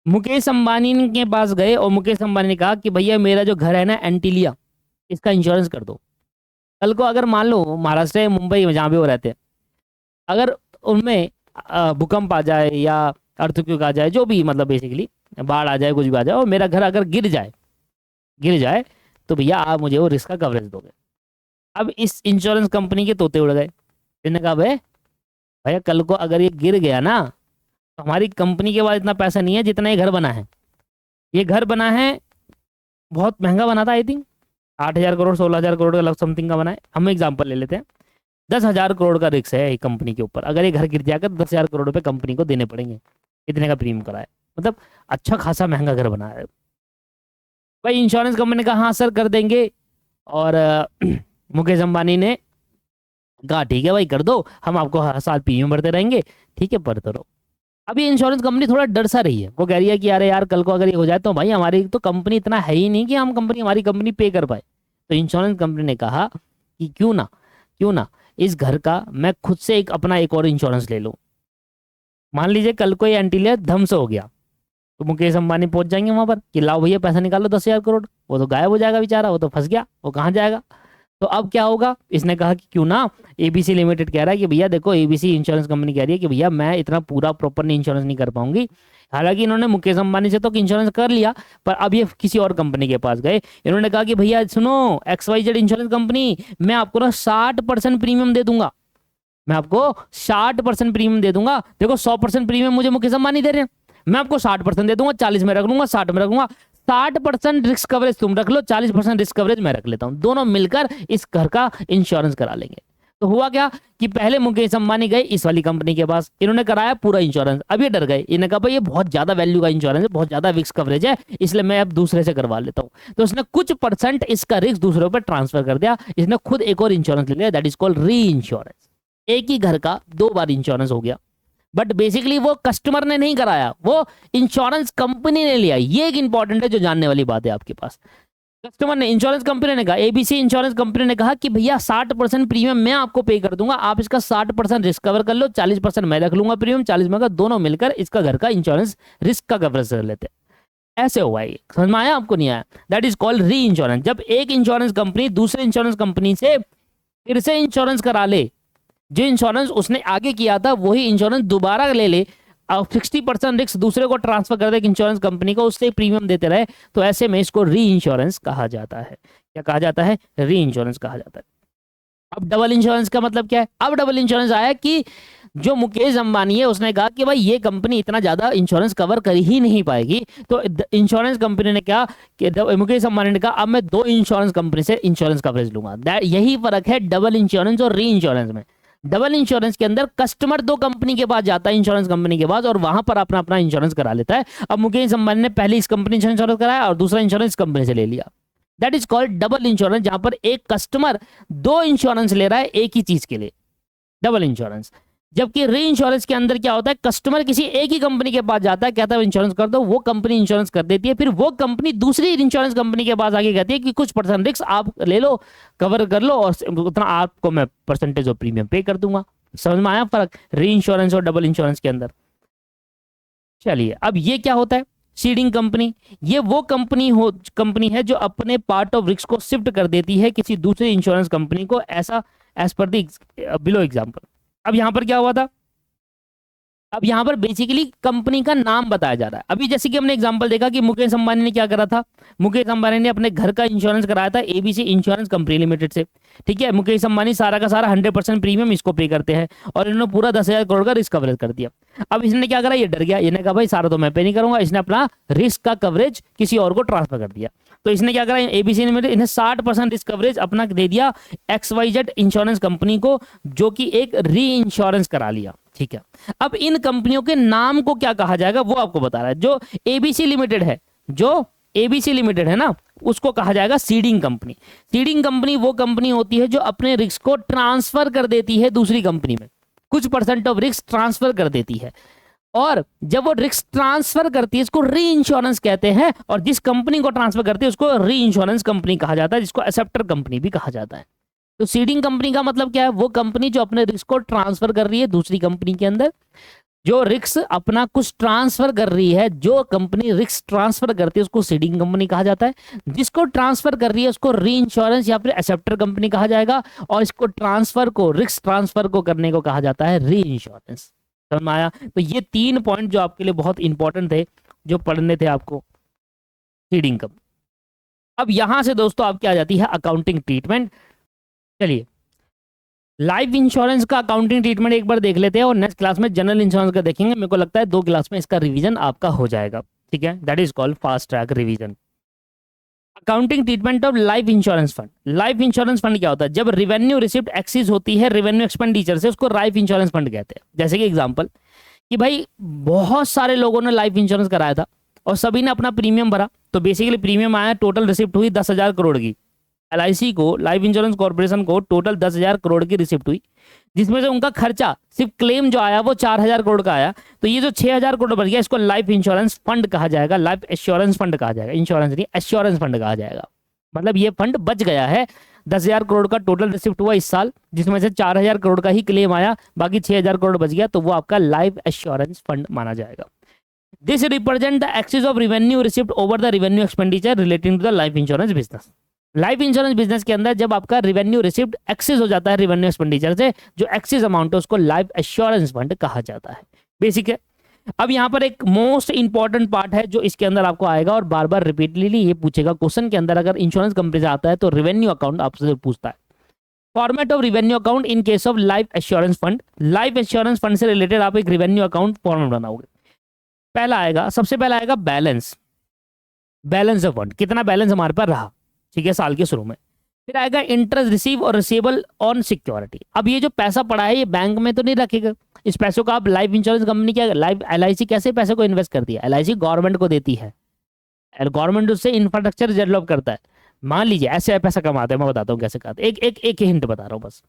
मुकेश अंबानी के पास गए और मुकेश अंबानी ने कहा कि भैया मेरा जो घर है ना एंटीलिया, इसका इंश्योरेंस कर दो। कल को अगर मान लो महाराष्ट्र या मुंबई में जहाँ भी वो रहते हैं, अगर उनमें भूकंप आ जाए या अर्थक्वेक आ जाए, जो भी मतलब बेसिकली बाढ़ आ जाए, कुछ भी आ जाए, और मेरा घर अगर गिर जाए तो भैया आप मुझे वो रिस्क का कवरेज दोगे। अब इस इंश्योरेंस कंपनी के तोते उड़ गए, इन्होंने कहा भैया कल को अगर ये गिर गया ना तो हमारी कंपनी के पास इतना पैसा नहीं है जितना ये घर बना है। ये घर बना है बहुत महंगा बना था, आई थिंक 8,000 करोड़ 16,000 करोड़ का लग समथिंग का बना है। हम एग्जाम्पल ले लेते हैं, 10,000 करोड़ का रिस्क है एक कंपनी के ऊपर। अगर ये घर गिर जाएगा तो 10,000 करोड़ रुपए कंपनी को देने पड़ेंगे, इतने का प्रीमियम करा है, मतलब अच्छा खासा महंगा घर बना है। भाई इंश्योरेंस कंपनी ने कहा हाँ सर कर देंगे, और मुकेश अंबानी ने कहा ठीक है भाई कर दो, हम आपको हर साल प्रीमियम भरते रहेंगे, ठीक है भरते रहो। अब ये इंश्योरेंस कंपनी थोड़ा डर सा रही है, वो कह रही है कि अरे यार कल को अगर ये हो जाए तो भाई हमारी तो कंपनी इतना है ही नहीं कि हमारी कंपनी पे कर पाए। तो इंश्योरेंस कंपनी ने कहा कि क्यों ना इस घर का मैं खुद से एक और इंश्योरेंस ले लूं। मान लीजिए कल को ये एंटीलिया ध्वंस हो गया तो मुकेश अंबानी पहुंच जाएंगे वहां पर कि लाओ भैया पैसा निकालो 10,000 करोड़। वो तो गायब हो जाएगा बेचारा, वो तो फंस गया, वो कहाँ जाएगा। तो अब क्या होगा, इसने कहा कि क्यों ना ABC लिमिटेड कह रहा है कि भैया देखो ABC इंश्योरेंस कंपनी कह रही है कि भैया मैं इतना पूरा प्रॉपर इंश्योरेंस नहीं कर पाऊंगी। हालांकि इन्होंने मुकेश अंबानी से तो इंश्योरेंस कर लिया, पर अब ये किसी और कंपनी के पास गए, इन्होंने कहा कि भैया सुनो XYZ इंश्योरेंस कंपनी, मैं आपको ना 60% प्रीमियम दे दूंगा, मैं आपको 60% प्रीमियम दे दूंगा। देखो 100% प्रीमियम मुझे मुकेश अंबानी दे रहे हैं, मैं आपको 60% दे दूंगा, 40 में रख लूंगा, 60 में रखूंगा, 60% रिस्क कवरेज तुम रख लो, 40% रिस्क कवरेज मैं रख लेता हूं, दोनों मिलकर इस घर का इंश्योरेंस करा लेंगे। तो हुआ क्या कि पहले मुकेश अंबानी गए इस वाली कंपनी के पास, इन्होंने कराया पूरा इंश्योरेंस, अब ये डर गए, इन्होंने कहा भाई ये बहुत ज्यादा वैल्यू का इंश्योरेंस है, बहुत ज्यादा रिस्क कवरेज है, इसलिए मैं अब दूसरे से करवा लेता हूं। तो उसने कुछ परसेंट इसका रिस्क दूसरों पर ट्रांसफर कर दिया, इसने खुद एक और इंश्योरेंस ले लिया, दैट इज कॉल्ड री इंश्योरेंस। एक ही घर का 2 बार इंश्योरेंस हो गया, बट बेसिकली वो कस्टमर ने नहीं कराया, वो इंश्योरेंस कंपनी ने लिया। ये एक इंपॉर्टेंट है जो जानने वाली बात है आपके पास। कस्टमर ने, इंश्योरेंस कंपनी ने कहा, ABC इंश्योरेंस कंपनी ने कहा कि भैया 60% प्रीमियम मैं आपको पे कर दूंगा, आप इसका 60% रिस्क कवर कर लो, 40% मैं रख लूंगा प्रीमियम, 40 में का दोनों मिलकर इसका घर का इंश्योरेंस रिस्क का कवरेज कर लेते हैं। ऐसे हुआ ये, समझ में आया आपको? नहीं आया? दैट इज कॉल्ड री इंश्योरेंस। जब एक इंश्योरेंस कंपनी दूसरे इंश्योरेंस कंपनी से फिर से इंश्योरेंस करा ले, जो इंश्योरेंस उसने आगे किया था वही इंश्योरेंस दोबारा ले ले और 60% रिस्क दूसरे को ट्रांसफर कर दे इंश्योरेंस कंपनी को, उससे प्रीमियम देते रहे, तो ऐसे में इसको री इंश्योरेंस कहा जाता है। क्या कहा जाता है? री इंश्योरेंस कहा जाता है। अब डबल इंश्योरेंस का मतलब क्या है? अब डबल इंश्योरेंस आया कि जो मुकेश अंबानी है उसने कहा कि भाई ये कंपनी इतना ज्यादा इंश्योरेंस कवर कर ही नहीं पाएगी, तो इंश्योरेंस कंपनी ने कहा कि मुकेश अंबानी ने कहा अब मैं 2 इंश्योरेंस कंपनी से इंश्योरेंस कवरेज लूंगा। यही फर्क है डबल इंश्योरेंस और री इंश्योरेंस में। डबल इंश्योरेंस के अंदर कस्टमर दो कंपनी के पास जाता है, इंश्योरेंस कंपनी के पास, और वहां पर अपना अपना इंश्योरेंस करा लेता है। अब मुकेश अंबानी ने पहले इस कंपनी से इंश्योरेंस कराया और दूसरा इंश्योरेंस कंपनी से ले लिया। That is called double insurance, जहां पर एक कस्टमर दो इंश्योरेंस ले रहा है एक ही चीज के लिए, डबल इंश्योरेंस। जबकि री इंश्योरेंस के अंदर क्या होता है, कस्टमर किसी एक ही कंपनी के पास जाता है, कहता है इंश्योरेंस कर दो, वो कंपनी इंश्योरेंस कर देती है, फिर वो कंपनी दूसरी इंश्योरेंस कंपनी के पास आके कहती है कि कुछ परसेंट रिस्क आप ले लो, कवर कर लो, और उतना आपको मैं परसेंटेज ऑफ प्रीमियम पे कर दूंगा। समझ में आया फर्क री इंश्योरेंस और डबल इंश्योरेंस के अंदर? चलिए, अब ये क्या होता है, सीडिंग कंपनी। ये वो कंपनी है जो अपने पार्ट ऑफ रिस्क को शिफ्ट कर देती है किसी दूसरी इंश्योरेंस कंपनी को, ऐसा as per the below example. अब यहां पर क्या हुआ था, अब यहां पर बेसिकली कंपनी का नाम बताया जा रहा है। अभी जैसे कि हमने एग्जांपल देखा कि मुकेश अंबानी ने क्या करा था, मुकेश अंबानी ने अपने घर का इंश्योरेंस कराया था एबीसी इंश्योरेंस कंपनी लिमिटेड से। ठीक है, मुकेश अंबानी सारा का सारा 100% प्रीमियम इसको पे करते हैं, और इन्होंने पूरा 10,000 करोड़ का रिस्क कवरेज कर दिया। अब इसने क्या करा, ये डर गया, इसने कहा भाई सारा तो मैं पे नहीं करूंगा, इसने अपना रिस्क का कवरेज किसी और को ट्रांसफर कर दिया। तो इसने क्या करा, एबीसी लिमिटेड इन्हें 60% रिस्क कवरेज अपना दे दिया XYZ इंश्योरेंस कंपनी को, जो कि एक री इंश्योरेंस करा लिया। ठीक है, अब इन कंपनियों के नाम को क्या कहा जाएगा वो आपको बता रहा है। जो एबीसी लिमिटेड है, जो एबीसी लिमिटेड है ना, उसको कहा जाएगा सीडिंग कंपनी। सीडिंग कंपनी वो कंपनी होती है जो अपने रिस्क को ट्रांसफर कर देती है दूसरी कंपनी में, कुछ परसेंट ऑफ रिस्क ट्रांसफर कर देती है, और जब वो रिस्क ट्रांसफर करती है इसको री इंश्योरेंस कहते हैं, और जिस कंपनी को ट्रांसफर करती है उसको री इंश्योरेंस कंपनी कहा जाता है, जिसको एक्सेप्टर कंपनी भी कहा जाता है। तो सीडिंग कंपनी का मतलब क्या है, वो कंपनी जो अपने रिस्क को ट्रांसफर कर रही है दूसरी कंपनी के अंदर, जो रिस्क अपना कुछ ट्रांसफर कर रही है, जो कंपनी रिस्क ट्रांसफर करती है उसको सीडिंग कंपनी कहा जाता है, जिसको ट्रांसफर कर रही है उसको री इंश्योरेंस या फिर एक्सेप्टर कंपनी कहा जाएगा, और इसको ट्रांसफर को रिस्क ट्रांसफर को करने को कहा जाता है री इंश्योरेंस। समझ में आया? तो ये 3 पॉइंट जो आपके लिए बहुत इंपॉर्टेंट थे, जो पढ़ने थे आपको सीडिंग कंपनी। अब यहां से दोस्तों आपकी आ जाती है अकाउंटिंग ट्रीटमेंट। चलिए, लाइफ इंश्योरेंस का अकाउंटिंग ट्रीटमेंट एक बार देख लेते हैं, और नेक्स्ट क्लास में जनरल इंश्योरेंस का देखेंगे। मेरे को लगता है 2 क्लास में इसका रिवीजन आपका हो जाएगा। ठीक है, that is called fast track revision. Accounting treatment of life insurance fund. Life insurance fund क्या होता है, जब रेवेन्यू रिसिप्ट एक्सीज होती है रेवेन्यू एक्सपेंडिचर से, उसको लाइफ इंश्योरेंस फंड कहते हैं। जैसे कि एग्जांपल कि भाई बहुत सारे लोगों ने लाइफ इंश्योरेंस कराया था और सभी ने अपना प्रीमियम भरा, तो बेसिकली प्रीमियम आया, टोटल रिसिप्ट हुई 10,000 करोड़ की। LIC को, लाइफ इंश्योरेंस कॉर्पोरेशन को टोटल 10,000 करोड़ की रिसिप्ट हुई, जिसमें से उनका खर्चा सिर्फ क्लेम जो आया वो 4,000 करोड़ का आया। तो ये जो 6,000 करोड़ बच गया, इसको लाइफ इंश्योरेंस फंड कहा जाएगा, लाइफ एश्योरेंस फंड कहा जाएगा, इंश्योरेंस नहीं एश्योरेंस फंड कहा जाएगा। मतलब ये फंड बच गया है, 10,000 करोड़ का टोटल रिसिप्ट हुआ इस साल, जिसमें से 4,000 करोड़ का ही क्लेम आया, बाकी 6,000 करोड़ बच गया, तो वो आपका लाइफ एश्योरेंस फंड माना जाएगा। This represent the excess of revenue receipt over the revenue expenditure relating to the life insurance business. Life insurance business के अंदर जब आपका रेवेन्यू रिसिप्ट एक्सेस हो जाता है रेवेन्यू एक्सपेंडिचर से, जो एक्सेस अमाउंट है उसको लाइफ एश्योरेंस फंड कहा जाता है। बेसिक है। अब यहाँ पर एक मोस्ट इंपॉर्टेंट पार्ट है जो इसके अंदर आपको आएगा और बार बार रिपीटली ये पूछेगा क्वेश्चन के अंदर, अगर इंश्योरेंस कंपनी से आता है तो रेवेन्यू अकाउंट आपसे पूछता है। Format of revenue account in case of life assurance fund. Life assurance fund से रिलेटेड आप एक रेवेन्यू अकाउंट फॉर्मेट बनाओगे। पहला आएगा, सबसे पहला आएगा बैलेंस, बैलेंस ऑफ फंड, कितना बैलेंस हमारे पास रहा, ठीक है, साल के शुरू में। फिर आएगा इंटरेस्ट रिसीव और रिसीवेबल ऑन सिक्योरिटी। अब ये जो पैसा पड़ा है ये बैंक में तो नहीं रखेगा, इस पैसों का आप लाइफ इंश्योरेंस कंपनी क्या, लाइफ LIC कैसे पैसे को इन्वेस्ट करती है, LIC गवर्नमेंट को देती है, गवर्नमेंट उससे इंफ्रास्ट्रक्चर डेवलप करता है। मान लीजिए ऐसे पैसा कमाते हैं, मैं बताता हूँ कैसे करते हैं, एक हिंट बता रहा हूँ बस।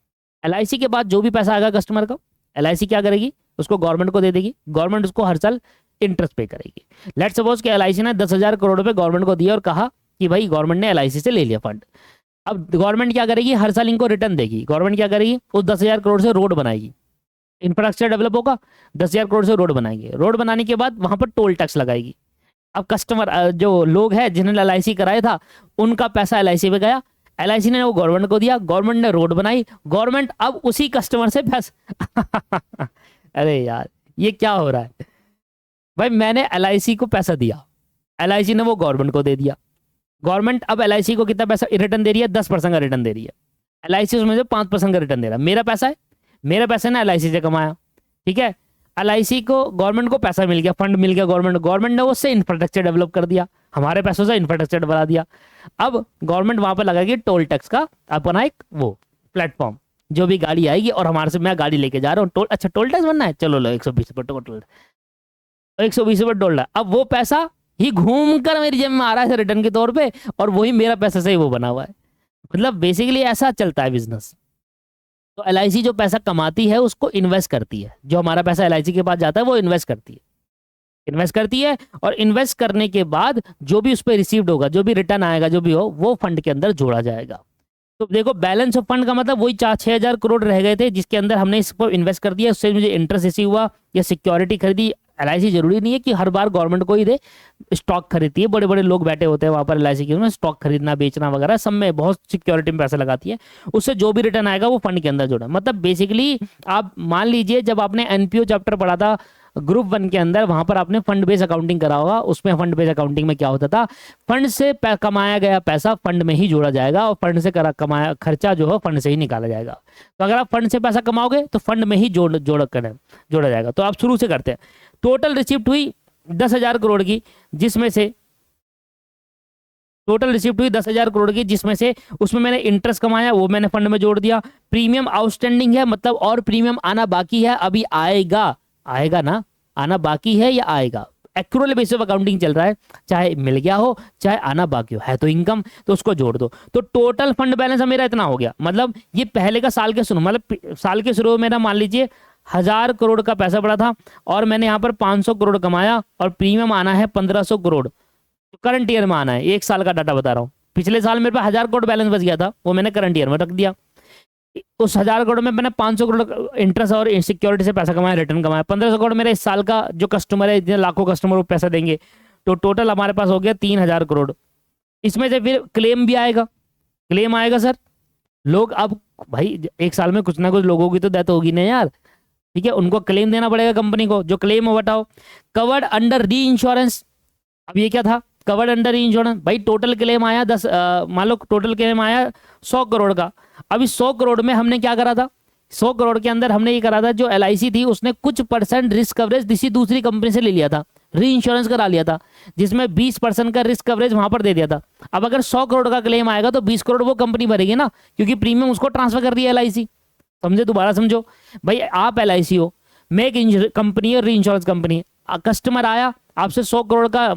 LIC के बाद जो भी पैसा आएगा कस्टमर का, LIC क्या करेगी, उसको गवर्नमेंट को दे देगी, गवर्नमेंट उसको हर साल इंटरेस्ट पे करेगी। लेट्स सपोज कि LIC ने 10,000 करोड़ रुपए गवर्नमेंट को दिया और कहा कि भाई गवर्नमेंट ने LIC से ले लिया फंड। अब गवर्नमेंट क्या करेगी, हर साल इनको रिटर्न देगी। गवर्नमेंट क्या करेगी, उस 10,000 करोड़ से रोड बनाएगी, इंफ्रास्ट्रक्चर डेवलप होगा, 10,000 करोड़ से रोड बनाएगी। रोड बनाने के बाद वहां पर टोल टैक्स लगाएगी। अब कस्टमर जो लोग हैं जिन्होंने LIC कराया था उनका पैसा LIC पे गया, LIC ने वो गवर्नमेंट को दिया, गवर्नमेंट ने रोड बनाई, गवर्नमेंट अब उसी कस्टमर से पैसा अरे यार ये क्या हो रहा है भाई, मैंने LIC को पैसा दिया, LIC ने वो गवर्नमेंट को दे दिया, गवर्नमेंट अब LIC को कितना पैसा रिटर्न दे रही है, 10% का रिटर्न दे रही है, LIC उसमें से 5% का रिटर्न दे रहा है। मेरा पैसा है, मेरा पैसा ने LIC से कमाया, ठीक है, LIC को गवर्नमेंट को पैसा मिल गया, फंड मिल गया, गवर्नमेंट ने उससे इंफ्रास्ट्रक्चर डेवलप कर दिया, हमारे पैसों से इंफ्रास्ट्रक्चर बना दिया। अब गवर्नमेंट वहां पर लगाएगी टोल टैक्स का अपना एक वो प्लेटफॉर्म, जो भी गाड़ी आएगी और हमारे से, मैं गाड़ी लेके जा रहा हूँ, टोल, अच्छा टोल टैक्स भरना है, चलो लो 120 रुपये टोटल, 120 रुपये टोल, अब वो पैसा ही घूम कर मेरी जेब में आ रहा है रिटर्न के तौर पे, और वही मेरा पैसा से ही वो बना हुआ है। मतलब बेसिकली ऐसा चलता है बिजनेस। तो एलआईसी जो पैसा कमाती है उसको इन्वेस्ट करती है, जो हमारा पैसा एलआईसी के पास जाता है वो इन्वेस्ट करती है, इन्वेस्ट करती है, और इन्वेस्ट करने के बाद जो भी उस पर रिसीव्ड होगा, जो भी रिटर्न आएगा, जो भी हो, वो फंड के अंदर जोड़ा जाएगा। तो देखो बैलेंस ऑफ फंड का मतलब वही 4-6 हज़ार करोड़ रह गए थे जिसके अंदर हमने इसको इन्वेस्ट कर दिया, उससे मुझे इंटरेस्ट रिसीव हुआ या सिक्योरिटी खरीदी। एलआईसी जरूरी नहीं है कि हर बार गवर्नमेंट को ही दे, स्टॉक खरीदती है, बड़े बड़े लोग बैठे होते हैं वहां पर एलआईसी के उसमें, स्टॉक खरीदना बेचना वगैरह सब में बहुत सिक्योरिटी में पैसा लगाती है, उससे जो भी रिटर्न आएगा वो फंड के अंदर जोड़ा। मतलब बेसिकली आप मान लीजिए जब आपने एनपीओ चैप्टर पढ़ा था ग्रुप 1 के अंदर, वहां पर आपने फंड बेस्ड अकाउंटिंग करा होगा। उसमें फंड बेस्ड अकाउंटिंग में क्या होता था, फंड से कमाया गया पैसा फंड में ही जोड़ा जाएगा, और फंड से कमाया खर्चा जो है फंड से ही निकाला जाएगा। तो अगर आप फंड से पैसा कमाओगे तो फंड में ही जोड़ा जाएगा। तो आप शुरू से करते हैं। टोटल रिसिप्ट हुई 10,000 करोड़ की, जिसमें से टोटल रिसिप्ट हुई 10,000 करोड़ की, जिसमें से उसमें मैंने इंटरेस्ट कमाया, वो मैंने फंड में जोड़ दिया। प्रीमियम आउटस्टैंडिंग है, मतलब और प्रीमियम आना बाकी है, अभी आएगा, आएगा ना, आना बाकी है या आएगा, एक्यूरेट बेसिस ऑफ अकाउंटिंग चल रहा है, चाहे मिल गया हो चाहे आना बाकी हो, है तो इनकम, तो उसको जोड़ दो। तो टोटल फंड बैलेंस मेरा इतना हो गया। मतलब ये पहले का साल के शुरू, मतलब साल के शुरू में मेरा मान लीजिए 1,000 करोड़ का पैसा पड़ा था, और मैंने यहाँ पर 500 करोड़ कमाया, और प्रीमियम आना है 1,500 करोड़, तो करंट ईयर में आना है। एक साल का डाटा बता रहा हूँ। पिछले साल मेरे पास 1,000 करोड़ बैलेंस बच गया था, वो मैंने करंट ईयर में रख दिया। उस 1,000 करोड़ में मैंने 500 करोड़ इंटरेस्ट और सिक्योरिटी से पैसा कमाया, रिटर्न कमाया। 1,500 करोड़ मेरे इस साल का जो कस्टमर है, इतने लाखों कस्टमर वो पैसा देंगे, तो टोटल हमारे पास हो गया 3,000 करोड़। इसमें से फिर क्लेम भी आएगा, क्लेम आएगा सर। लोग अब भाई एक साल में कुछ ना कुछ लोगों की तो डेथ होगी ना यार, ठीक है, उनको क्लेम देना पड़ेगा कंपनी को, जो क्लेम हो बताओ। कवर्ड अंडर री इंश्योरेंस, अब ये क्या था, कवर्ड अंडर री इंश्योरेंस। भाई टोटल क्लेम आया 10, मान लो टोटल क्लेम आया 100 करोड़ का। अब इस 100 करोड़ में हमने क्या करा था, 100 करोड़ के अंदर हमने ये करा था, जो एलआईसी थी उसने कुछ परसेंट रिस्क कवरेज किसी दूसरी कंपनी से ले लिया था, री इंश्योरेंस करा लिया था, जिसमें 20% का रिस्क कवरेज वहां पर दे दिया था। अब अगर 100 करोड़ का क्लेम आएगा तो 20 करोड़ वो कंपनी भरेगी ना, क्योंकि प्रीमियम उसको ट्रांसफर कर दिया एलआईसी। समझे, दोबारा समझो भाई, आप एलआईसी हो, मैं एक कंपनी है, री इंश्योरेंस कंपनी, कस्टमर आया आपसे 100 करोड़ का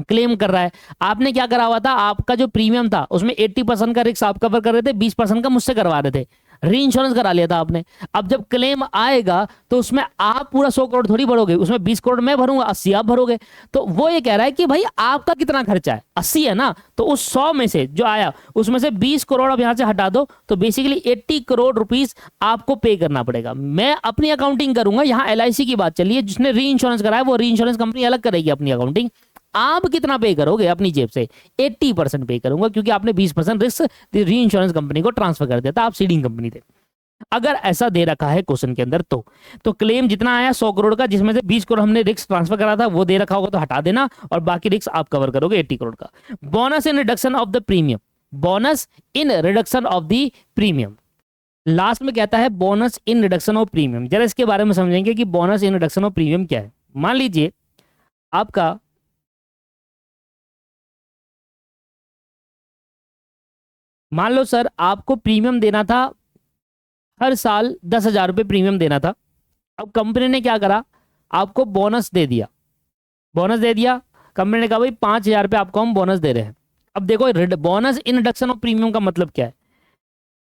क्लेम कर रहा है, आपने क्या करा हुआ था, आपका जो प्रीमियम था उसमें 80% का रिस्क आप कवर कर रहे थे, 20% का मुझसे करवा रहे थे, री इंश्योरेंस करा लिया था आपने। अब जब क्लेम आएगा तो उसमें आप पूरा 100 करोड़ थोड़ी भरोगे, उसमें 20 करोड़ मैं भरूंगा, 80 आप भरोगे। तो वो ये कह रहा है कि भाई आपका कितना खर्चा है, 80 है ना, तो उस 100 में से जो आया उसमें से 20 करोड़ अब यहां से हटा दो, तो बेसिकली 80 करोड़ रुपीस आपको पे करना पड़ेगा। मैं अपनी अकाउंटिंग करूंगा, यहाँ एलआईसी की बात चलिए, जिसने री इंश्योरेंस कराया वो री इंश्योरेंस कंपनी अलग करेगी अपनी अकाउंटिंग। आप कितना पे करोगे अपनी जेब से, 80% पे करूंगा, क्योंकि आपने 20% रिस्क री इंश्योरेंस कंपनी को ट्रांसफर कर दिया था, आप सीडिंग कंपनी थे। अगर ऐसा दे रखा है क्वेश्चन के अंदर, तो क्लेम जितना आया 100 करोड़ का, जिसमें से 20 करोड़ हमने रिस्क ट्रांसफर करा था, वो दे रखा होगा तो हटा देना, और बाकी रिस्क आप कवर करोगे 80 करोड़ का। Bonus in reduction of the premium, bonus in reduction of the premium, last में कहता है bonus in reduction of premium. जरा इसके बारे में समझेंगे कि bonus in reduction of premium क्या है। मान लीजिए आपका मान लो सर आपको प्रीमियम देना था, हर साल 10,000 रुपये प्रीमियम देना था। अब कंपनी ने क्या करा, आपको बोनस दे दिया, बोनस दे दिया, कंपनी ने कहा भाई 5,000 रुपये आपको हम बोनस दे रहे हैं। अब देखो bonus in reduction of premium का मतलब क्या है,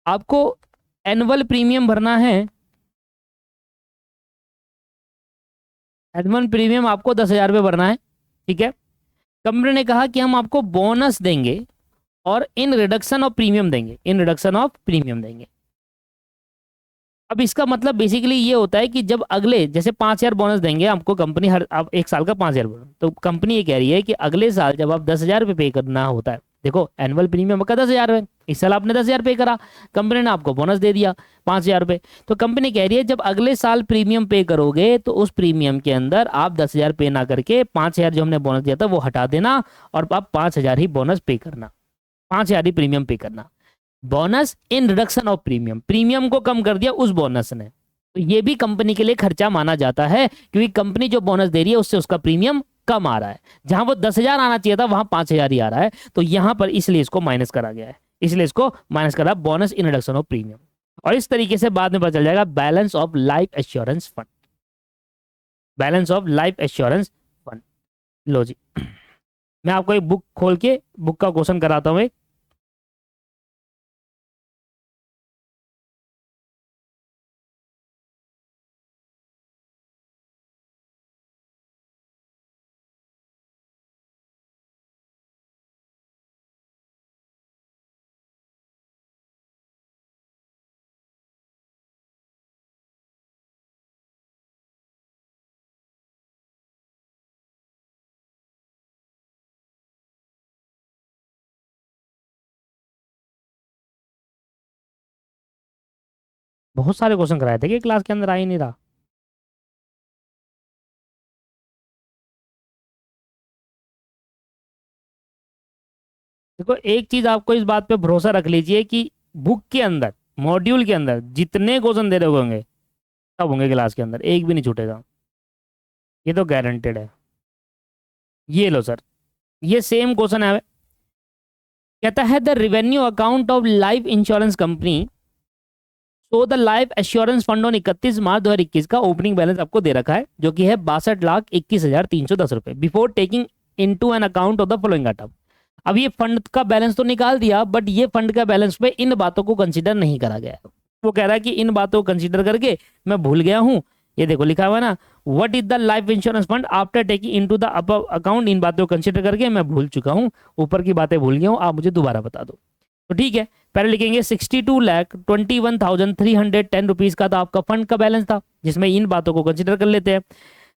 आपको एनुअल प्रीमियम भरना है, एनुअल प्रीमियम आपको 10,000 रुपये भरना है, ठीक है। कंपनी ने कहा कि हम आपको बोनस देंगे और इन रिडक्शन ऑफ प्रीमियम देंगे, इन रिडक्शन ऑफ प्रीमियम देंगे। अब इसका मतलब बेसिकली ये होता है कि जब अगले, जैसे 5,000 बोनस देंगे आपको कंपनी, हर आप एक साल का 5,000 बोनस, तो कंपनी ये कह रही है कि अगले साल जब आप 10,000 रुपये पे करना होता है, देखो एनुअल प्रीमियम का 10,000 है, इस साल आपने 10,000 पे करा, कंपनी ने आपको बोनस दे दिया 5,000 रुपये, तो कंपनी कह रही है जब अगले साल प्रीमियम पे करोगे तो उस प्रीमियम के अंदर आप 10,000 पे ना करके 5,000 जो हमने बोनस दिया था वो हटा देना, और आप 5,000 ही बोनस पे करना, 5,000 ही प्रीमियम पे करना। Bonus in reduction of premium, premium को कम कर दिया उस बोनस ने, तो ये भी कंपनी के लिए खर्चा माना जाता है, क्योंकि कंपनी जो बोनस दे रही है उससे उसका प्रीमियम कम आ रहा है, जहां वो 10,000 आना चाहिए था वहां 5,000 ही आ रहा है, तो यहां पर इसलिए इसको माइनस करा गया है, इसलिए इसको माइनस करा, bonus in reduction of premium. और इस तरीके से बाद में पता चल जाएगा balance of life assurance fund, balance of life assurance fund. लो जी, मैं आपको एक बुक खोल के बुक का क्वेश्चन कराता हूँ एक। बहुत सारे क्वेश्चन कराए थे कि क्लास के अंदर आ ही नहीं रहा। देखो एक चीज आपको इस बात पे भरोसा रख लीजिए कि बुक के अंदर, मॉड्यूल के अंदर जितने क्वेश्चन दे रहे होंगे सब होंगे क्लास के अंदर, एक भी नहीं छूटेगा, ये तो गारंटेड है। ये लो सर, ये सेम क्वेश्चन है। कहता है the revenue account of life insurance company, तो the life assurance fund on 31 March 2021 का ओपनिंग बैलेंस आपको दे रखा है जो कि है 62,21,310 रुपए before taking into an account of the following item. अब ये फंड का बैलेंस तो निकाल दिया, बट ये फंड का बैलेंस पे इन बातों को कंसीडर नहीं करा गया है। वो कह रहा है कि इन बातों को कंसीडर करके मैं भूल गया हूं, ये देखो लिखा हुआ है ना, what is the life insurance fund after taking into the above account, इन बातों को कंसीडर करके मैं भूल चुका हूं, ऊपर की बातें भूल गया हूं, आप मुझे दोबारा बता दो। तो ठीक है, पहले लिखेंगे 62,21,310 रुपीज का तो आपका फंड का बैलेंस था, जिसमें इन बातों को कंसीडर कर लेते हैं।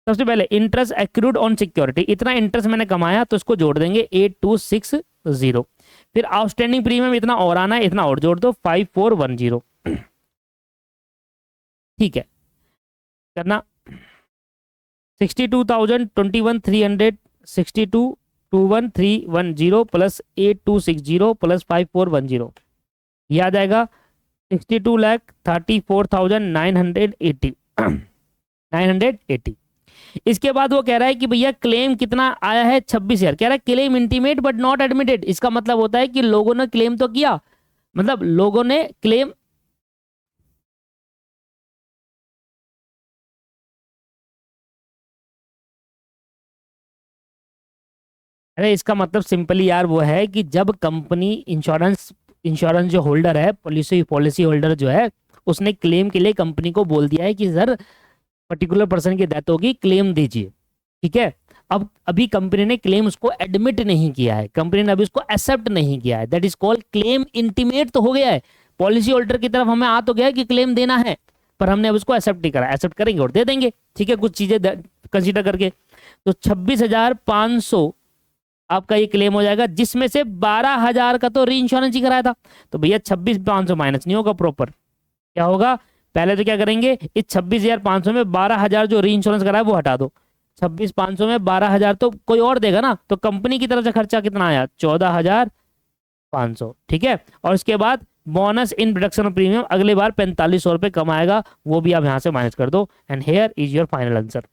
सबसे पहले इंटरेस्ट एक्रूड ऑन सिक्योरिटी, इतना इंटरेस्ट मैंने कमाया तो इसको जोड़ देंगे 8260। फिर आउटस्टैंडिंग प्रीमियम इतना और आना है, इतना और जोड़ दो 5410। ठीक है, करना 62,21,300 प्लस 8260 प्लस 5410, ये आ जाएगा 62,34,980 980। इसके बाद वो कह रहा है कि भैया क्लेम कितना आया है 26,000, कह रहा है claim intimate but not admitted, इसका मतलब होता है कि लोगों ने क्लेम तो किया, मतलब लोगों ने क्लेम, अरे इसका मतलब सिंपली यार वो है कि जब कंपनी इंश्योरेंस इंश्योरेंस जो होल्डर है, पॉलिसी पॉलिसी होल्डर जो है, उसने क्लेम के लिए कंपनी को बोल दिया है कि सर पर्टिकुलर पर्सन की डेथ होगी, क्लेम दीजिए। ठीक है, अब अभी कंपनी ने क्लेम उसको एडमिट नहीं किया है, कंपनी ने अभी उसको एक्सेप्ट नहीं किया है, that is called claim intimate तो हो गया है, पॉलिसी होल्डर की तरफ हमें आ तो गया है कि क्लेम देना है, पर हमने अब उसको एक्सेप्ट नहीं करा, एक्सेप्ट करेंगे और दे देंगे। ठीक है, कुछ चीजें कंसिडर करके, तो 26,500 आपका ये क्लेम हो जाएगा, जिसमें से 12,000 का तो री इंश्योरेंस ही कराया था, तो भैया 26,500 माइनस नहीं होगा प्रॉपर, क्या होगा, पहले तो क्या करेंगे, इस 26,500 में 12,000 जो री इंश्योरेंस कराया वो हटा दो, 26,500 में 12,000 तो कोई और देगा ना, तो कंपनी की तरफ से खर्चा कितना आया 14,500। ठीक है, और इसके बाद बोनस इन प्रोडक्शन प्रीमियम अगले बार 4500 रुपये कमाएगा, वो भी आप यहाँ से माइनस कर दो, and here is your final answer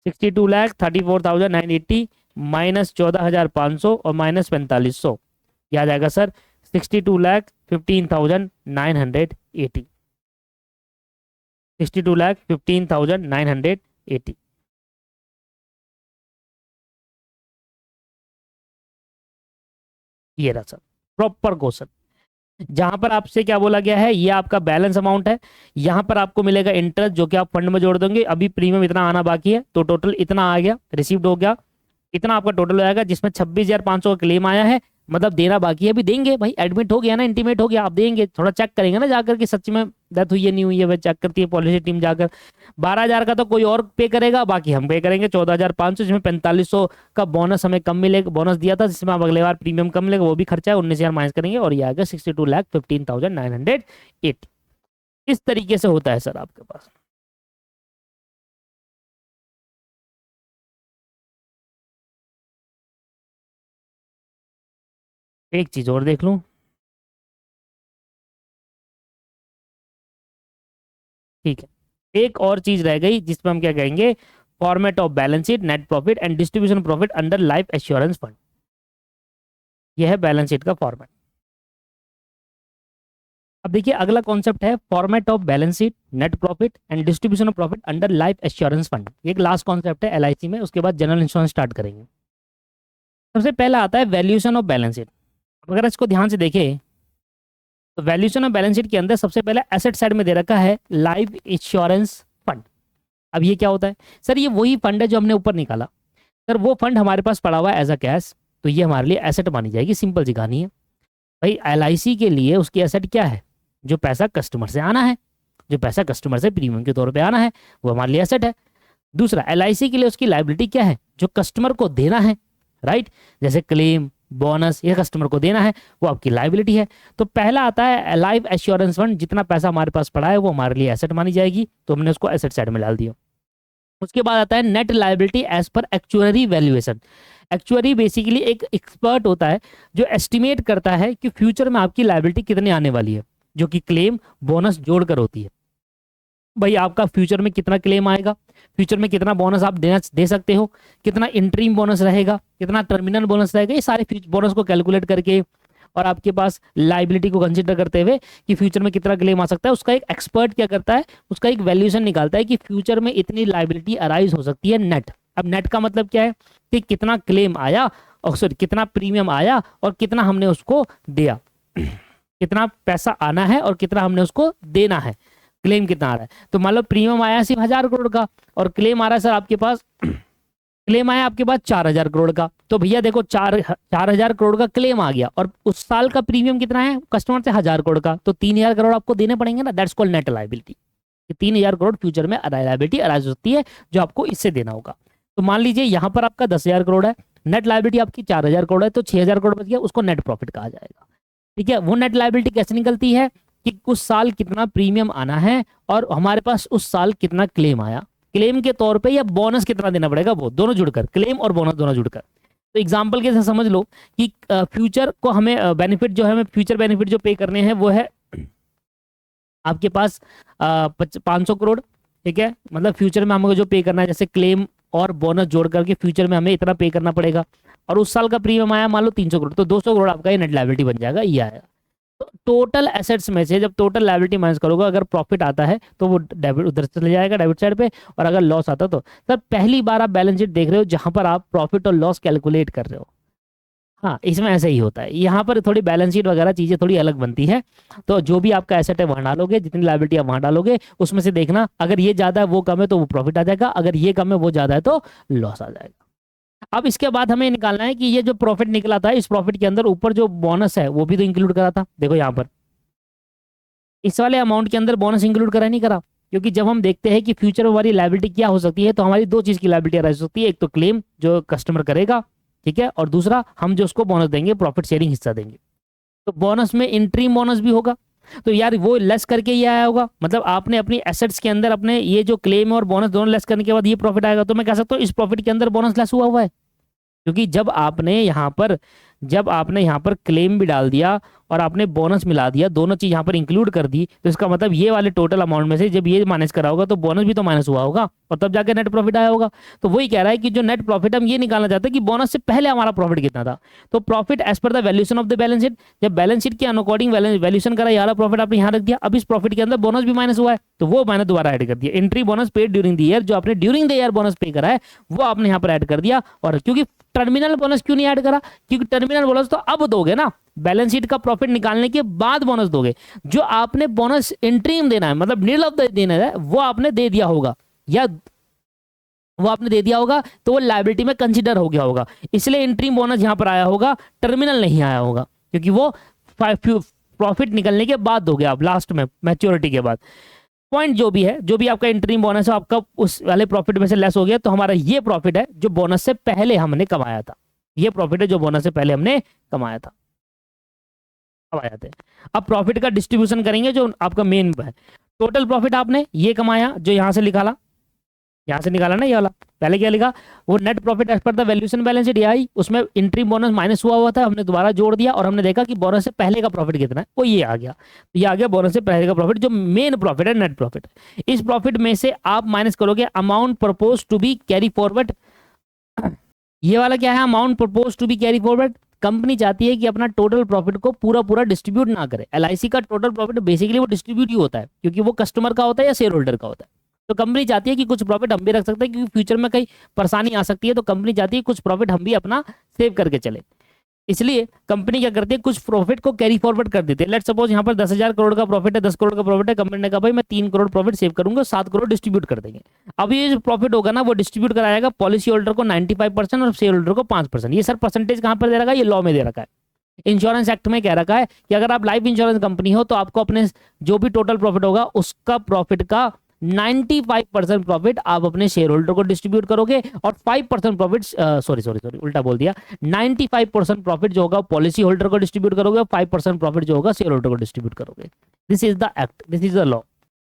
62,34,980 minus 14,500 और माइनस 4500, याद आएगा सर 62,15,980, 62,15,980। ये रहा सर प्रॉपर क्वेश्चन, जहां पर आपसे क्या बोला गया है, ये आपका बैलेंस अमाउंट है, यहां पर आपको मिलेगा इंटरेस्ट जो कि आप फंड में जोड़ देंगे, अभी प्रीमियम इतना आना बाकी है, तो टोटल इतना आ गया, रिसीव्ड हो गया, इतना आपका टोटल हो जाएगा, जिसमें 26,500 का क्लेम आया है, मतलब देना बाकी है, अभी देंगे भाई, एडमिट हो गया ना, इंटीमेट हो गया, आप देंगे, थोड़ा चेक करेंगे ना जाकर कि सच में डेथ हुई है नहीं हुई है, वह चेक करती है पॉलिसी टीम जाकर। 12,000 का तो कोई और पे करेगा, बाकी हम पे करेंगे 14,500, जिसमें 4500 का बोनस हमें कम मिलेगा, बोनस दिया था जिसमें अब अगले बार प्रीमियम कम मिलेगा, वो भी खर्चा है, 19,000 माइनस करेंगे और ये आएगा 62,15,980। इस तरीके से होता है सर आपके पास। एक चीज और देख लूं, ठीक है, एक और चीज रह गई जिसमें हम क्या कहेंगे, format of balance sheet, net profit and distribution profit under life assurance fund, यह है बैलेंस शीट का फॉर्मेट। अब देखिए अगला कॉन्सेप्ट है format of balance sheet, net profit and distribution of profit under life assurance fund. एक last concept है LIC में, उसके बाद जनरल इंश्योरेंस स्टार्ट करेंगे। सबसे पहला आता है वैल्यूएशन ऑफ बैलेंस शीट। अगर इसको ध्यान से देखें तो वैल्यूएशन ऑफ बैलेंस शीट के अंदर सबसे पहले एसेट साइड में दे रखा है लाइफ इंश्योरेंस फंड। अब ये क्या होता है सर? ये वही फंड है जो हमने ऊपर निकाला सर, वो फंड हमारे पास पड़ा हुआ है एज अ कैश, तो ये हमारे लिए एसेट मानी जाएगी। सिंपल सी कहानी है भाई। एलआईसी के लिए उसकी एसेट क्या है? जो पैसा कस्टमर से आना है, जो पैसा कस्टमर से प्रीमियम के तौर पे आना है, वो हमारे लिए एसेट है। दूसरा एलआईसी के लिए उसकी लाइबिलिटी क्या है? जो कस्टमर को देना है, राइट, जैसे क्लेम, बोनस, ये कस्टमर को देना है, वो आपकी लाइबिलिटी है। तो पहला आता है लाइफ एश्योरेंस फंड, जितना पैसा हमारे पास पड़ा है वो हमारे लिए एसेट मानी जाएगी, तो हमने उसको एसेट साइड में डाल दिया। उसके बाद आता है net liability as per actuary valuation. Actuary basically एक एक्सपर्ट होता है जो एस्टिमेट करता है कि फ्यूचर में आपकी लाइबिलिटी कितनी आने वाली है, जो कि क्लेम बोनस जोड़कर होती है। भाई आपका फ्यूचर में कितना क्लेम आएगा, फ्यूचर में कितना बोनस आप दे सकते हो, कितना इंटरिम बोनस रहेगा, कितना टर्मिनल बोनस रहेगा, ये सारे बोनस को कैलकुलेट करके और आपके पास लाइबिलिटी को कंसिडर करते हुए कि फ्यूचर में कितना क्लेम आ सकता है, उसका एक एक्सपर्ट क्या करता है, उसका एक वैल्यूएशन निकालता है कि फ्यूचर में इतनी लाइबिलिटी अराइज हो सकती है नेट। अब नेट का मतलब क्या है कि कितना क्लेम आया और सॉरी कितना प्रीमियम आया और कितना हमने उसको दिया, कितना पैसा आना है और कितना हमने उसको देना है, क्लेम कितना आ रहा है। तो मान लो प्रीमियम आया सिर्फ 1000 करोड़ का और क्लेम आ रहा है सर आपके पास क्लेम आया आपके पास 4000 करोड़ का, तो भैया देखो 4000 करोड़ का क्लेम आ गया और उस साल का प्रीमियम कितना है कस्टमर से 1000 करोड़ का, तो 3000 करोड़ आपको देने पड़ेंगे ना। That's called net liability. 3000 crore future में लायबिलिटी अराइज होती है जो आपको इससे देना होगा। तो मान लीजिए यहाँ पर आपका 10,000 करोड़ है, नेट लायबिलिटी आपकी 4000 करोड़ है, तो 6000 करोड़ बच गया, उसको नेट प्रॉफिट कहा जाएगा। ठीक है, वो नेट लायबिलिटी कैसे निकलती है कि उस साल कितना प्रीमियम आना है और हमारे पास उस साल कितना क्लेम आया, क्लेम के तौर पे या बोनस कितना देना पड़ेगा, वो दोनों जुड़कर, क्लेम और बोनस दोनों जुड़कर। तो एग्जांपल के साथ समझ लो कि फ्यूचर को हमें बेनिफिट जो है, हमें फ्यूचर बेनिफिट जो पे करने हैं वो है आपके पास 500 करोड़। ठीक है, मतलब फ्यूचर में हमको जो पे करना है, जैसे क्लेम और बोनस जोड़ करके फ्यूचर में हमें इतना पे करना पड़ेगा, और उस साल का प्रीमियम आया मान लो 300 करोड़, तो 200 करोड़ आपका ये नेट लायबिलिटी बन जाएगा, ये आएगा। तो टोटल एसेट्स में से जब टोटल लायबिलिटी माइनस करोगे, अगर प्रॉफिट आता है तो वो डेबिट उधर चले जाएगा डेबिट साइड पे, और अगर लॉस आता तो सर पहली बार आप बैलेंस शीट देख रहे हो जहां पर आप प्रॉफिट और लॉस कैलकुलेट कर रहे हो। हाँ, इसमें ऐसे ही होता है, यहाँ पर थोड़ी बैलेंस शीट वगैरह चीजें थोड़ी अलग बनती है। तो जो भी आपका एसेट है वहां डालोगे, जितनी लायबिलिटी आप वहां डालोगे, उसमें से देखना अगर ये ज्यादा है वो कम है तो वो प्रॉफिट आ जाएगा, अगर ये कम है वो ज्यादा है तो लॉस आ जाएगा। अब इसके बाद हमें निकालना है कि ये जो प्रॉफिट निकला था, इस प्रॉफिट के अंदर ऊपर जो बोनस है वो भी तो इंक्लूड करा था। देखो यहाँ पर इस वाले अमाउंट के अंदर बोनस इंक्लूड करा नहीं करा, क्योंकि जब हम देखते हैं कि फ्यूचर में हमारी लायबिलिटी क्या हो सकती है, तो हमारी दो चीज की लायबिलिटी अराइज होती है, एक तो क्लेम जो कस्टमर करेगा, ठीक है, और दूसरा हम जो उसको बोनस देंगे, प्रॉफिट शेयरिंग हिस्सा देंगे। तो बोनस में इंटरिम बोनस भी होगा, तो यार वो लेस करके ये आया होगा, मतलब आपने अपनी एसेट्स के अंदर अपने ये जो क्लेम और बोनस दोनों लेस करने के बाद ये प्रॉफिट आएगा, तो मैं कह सकता हूँ इस प्रॉफिट के अंदर बोनस लेस हुआ है। क्योंकि जब आपने यहाँ पर क्लेम भी डाल दिया और आपने बोनस मिला दिया, दोनों चीज यहाँ पर इंक्लूड कर दी, तो इसका मतलब ये वाले टोटल अमाउंट में से जब ये माइनस करा होगा तो बोनस भी तो माइनस हुआ होगा और तब जाके नेट प्रॉफिट आया होगा। तो वही कह रहा है कि जो नेट प्रॉफिट हम ये निकालना चाहते हैं कि बोनस से पहले हमारा प्रॉफिट कितना था। तो profit as per the valuation of the balance sheet, जब बैलेंस शीट के अकॉर्डिंग वैल्यूएशन करा, यार प्रॉफिट आपने यहाँ रख दिया, अब इस प्रॉफिट के अंदर बोनस भी माइनस हुआ है तो वो मैंने दोबारा ऐड कर दिया। Entry bonus paid during the year, जो आपने ड्यूरिंग द ईयर बोनस पे करा है वो आपने यहाँ पर ऐड कर दिया। और क्योंकि टर्मिनल बोनस क्यों नहीं ऐड करा, क्योंकि टर्मिनल बोनस तो अब दोगे ना, बैलेंस शीट का प्रॉफिट निकालने के बाद बोनस दोगे। जो आपने बोनस इंटरिम देना है, मतलब मिडिल ऑफ द देना है, वो आपने दे दिया होगा, या वो आपने दे दिया होगा तो वो लायबिलिटी में कंसीडर हो गया होगा, इसलिए इंटरिम बोनस यहां पर आया होगा, टर्मिनल नहीं आया होगा, क्योंकि वो प्रॉफिट निकलने के बाद दोगे आप, लास्ट में मैच्योरिटी के बाद। पॉइंट जो भी है, जो भी आपका इंटरिम बोनस है आपका उस वाले प्रॉफिट में से लेस हो गया, तो हमारा ये प्रॉफिट है जो बोनस से पहले हमने कमाया था, ये प्रॉफिट है जो बोनस से पहले हमने कमाया था। अब आ जाते हैं, अब प्रॉफिट का डिस्ट्रीब्यूशन करेंगे, जो आपका मेन है। टोटल प्रॉफिट आपने ये कमाया जो यहां से निकाला, यहां से निकाला ना ये वाला, पहले क्या लिखा, वो net profit as per the valuation balance sheet आई, उसमें इंटरिम बोनस माइनस हुआ था, हमने दोबारा जोड़ दिया और हमने देखा कि बोनस से पहले का प्रॉफिट कितना है, वो ये आ गया। तो ये आ गया बोनस से पहले का प्रॉफिट, जो मेन प्रॉफिट है, नेट प्रॉफिट। इस प्रॉफिट में से आप माइनस करोगे amount propose to be carry forward. ये वाला क्या है, amount propose to be carry forward, company चाहती है कि अपना टोटल प्रॉफिट को पूरा पूरा डिस्ट्रीब्यूट ना करे। एलआईसी का टोटल प्रॉफिट बेसिकली वो डिस्ट्रीब्यूट ही होता है, क्योंकि वो कस्टमर का होता है या शेयर होल्डर का होता है। तो कंपनी चाहती है कि कुछ प्रॉफिट हम भी रख सकते हैं, क्योंकि फ्यूचर में कई परेशानी आ सकती है, तो कंपनी चाहती है कुछ प्रॉफिट हम भी अपना सेव करके चले। इसलिए कंपनी क्या करती है, कुछ प्रॉफिट को कैरी फॉरवर्ड कर देती है। लेट सपोज यहाँ पर 10,000 करोड़ का प्रॉफिट है, 10 करोड़ का प्रॉफिट है, कंपनी ने कहा भाई मैं 3 करोड़ प्रॉफिट सेव करूंगा, 7 करोड़ डिस्ट्रीब्यूट कर देंगे। अब ये जो प्रॉफिट होगा ना, वो डिस्ट्रीब्यूट कराएगा पॉलिसी होल्डर को 95% और शेयर होल्डर को 5%। ये सर परसेंटेज कहाँ पर दे रखा है, ये लॉ में दे रखा है। इंश्योरेंस एक्ट में कह रखा है कि अगर आप लाइफ इंश्योरेंस कंपनी हो तो आपको अपने जो भी टोटल प्रॉफिट होगा उसका प्रॉफिट का 95% प्रॉफिट आप अपने शेयर होल्डर को डिस्ट्रीब्यूट करोगे, और 5% प्रॉफिट सॉरी उल्टा बोल दिया, 95% प्रॉफिट जो होगा पॉलिसी होल्डर को डिस्ट्रीब्यूट करोगे, और 5% प्रॉफिट जो होगा शेयर होल्डर को डिस्ट्रीब्यूट करोगे। This is the act, this is the law.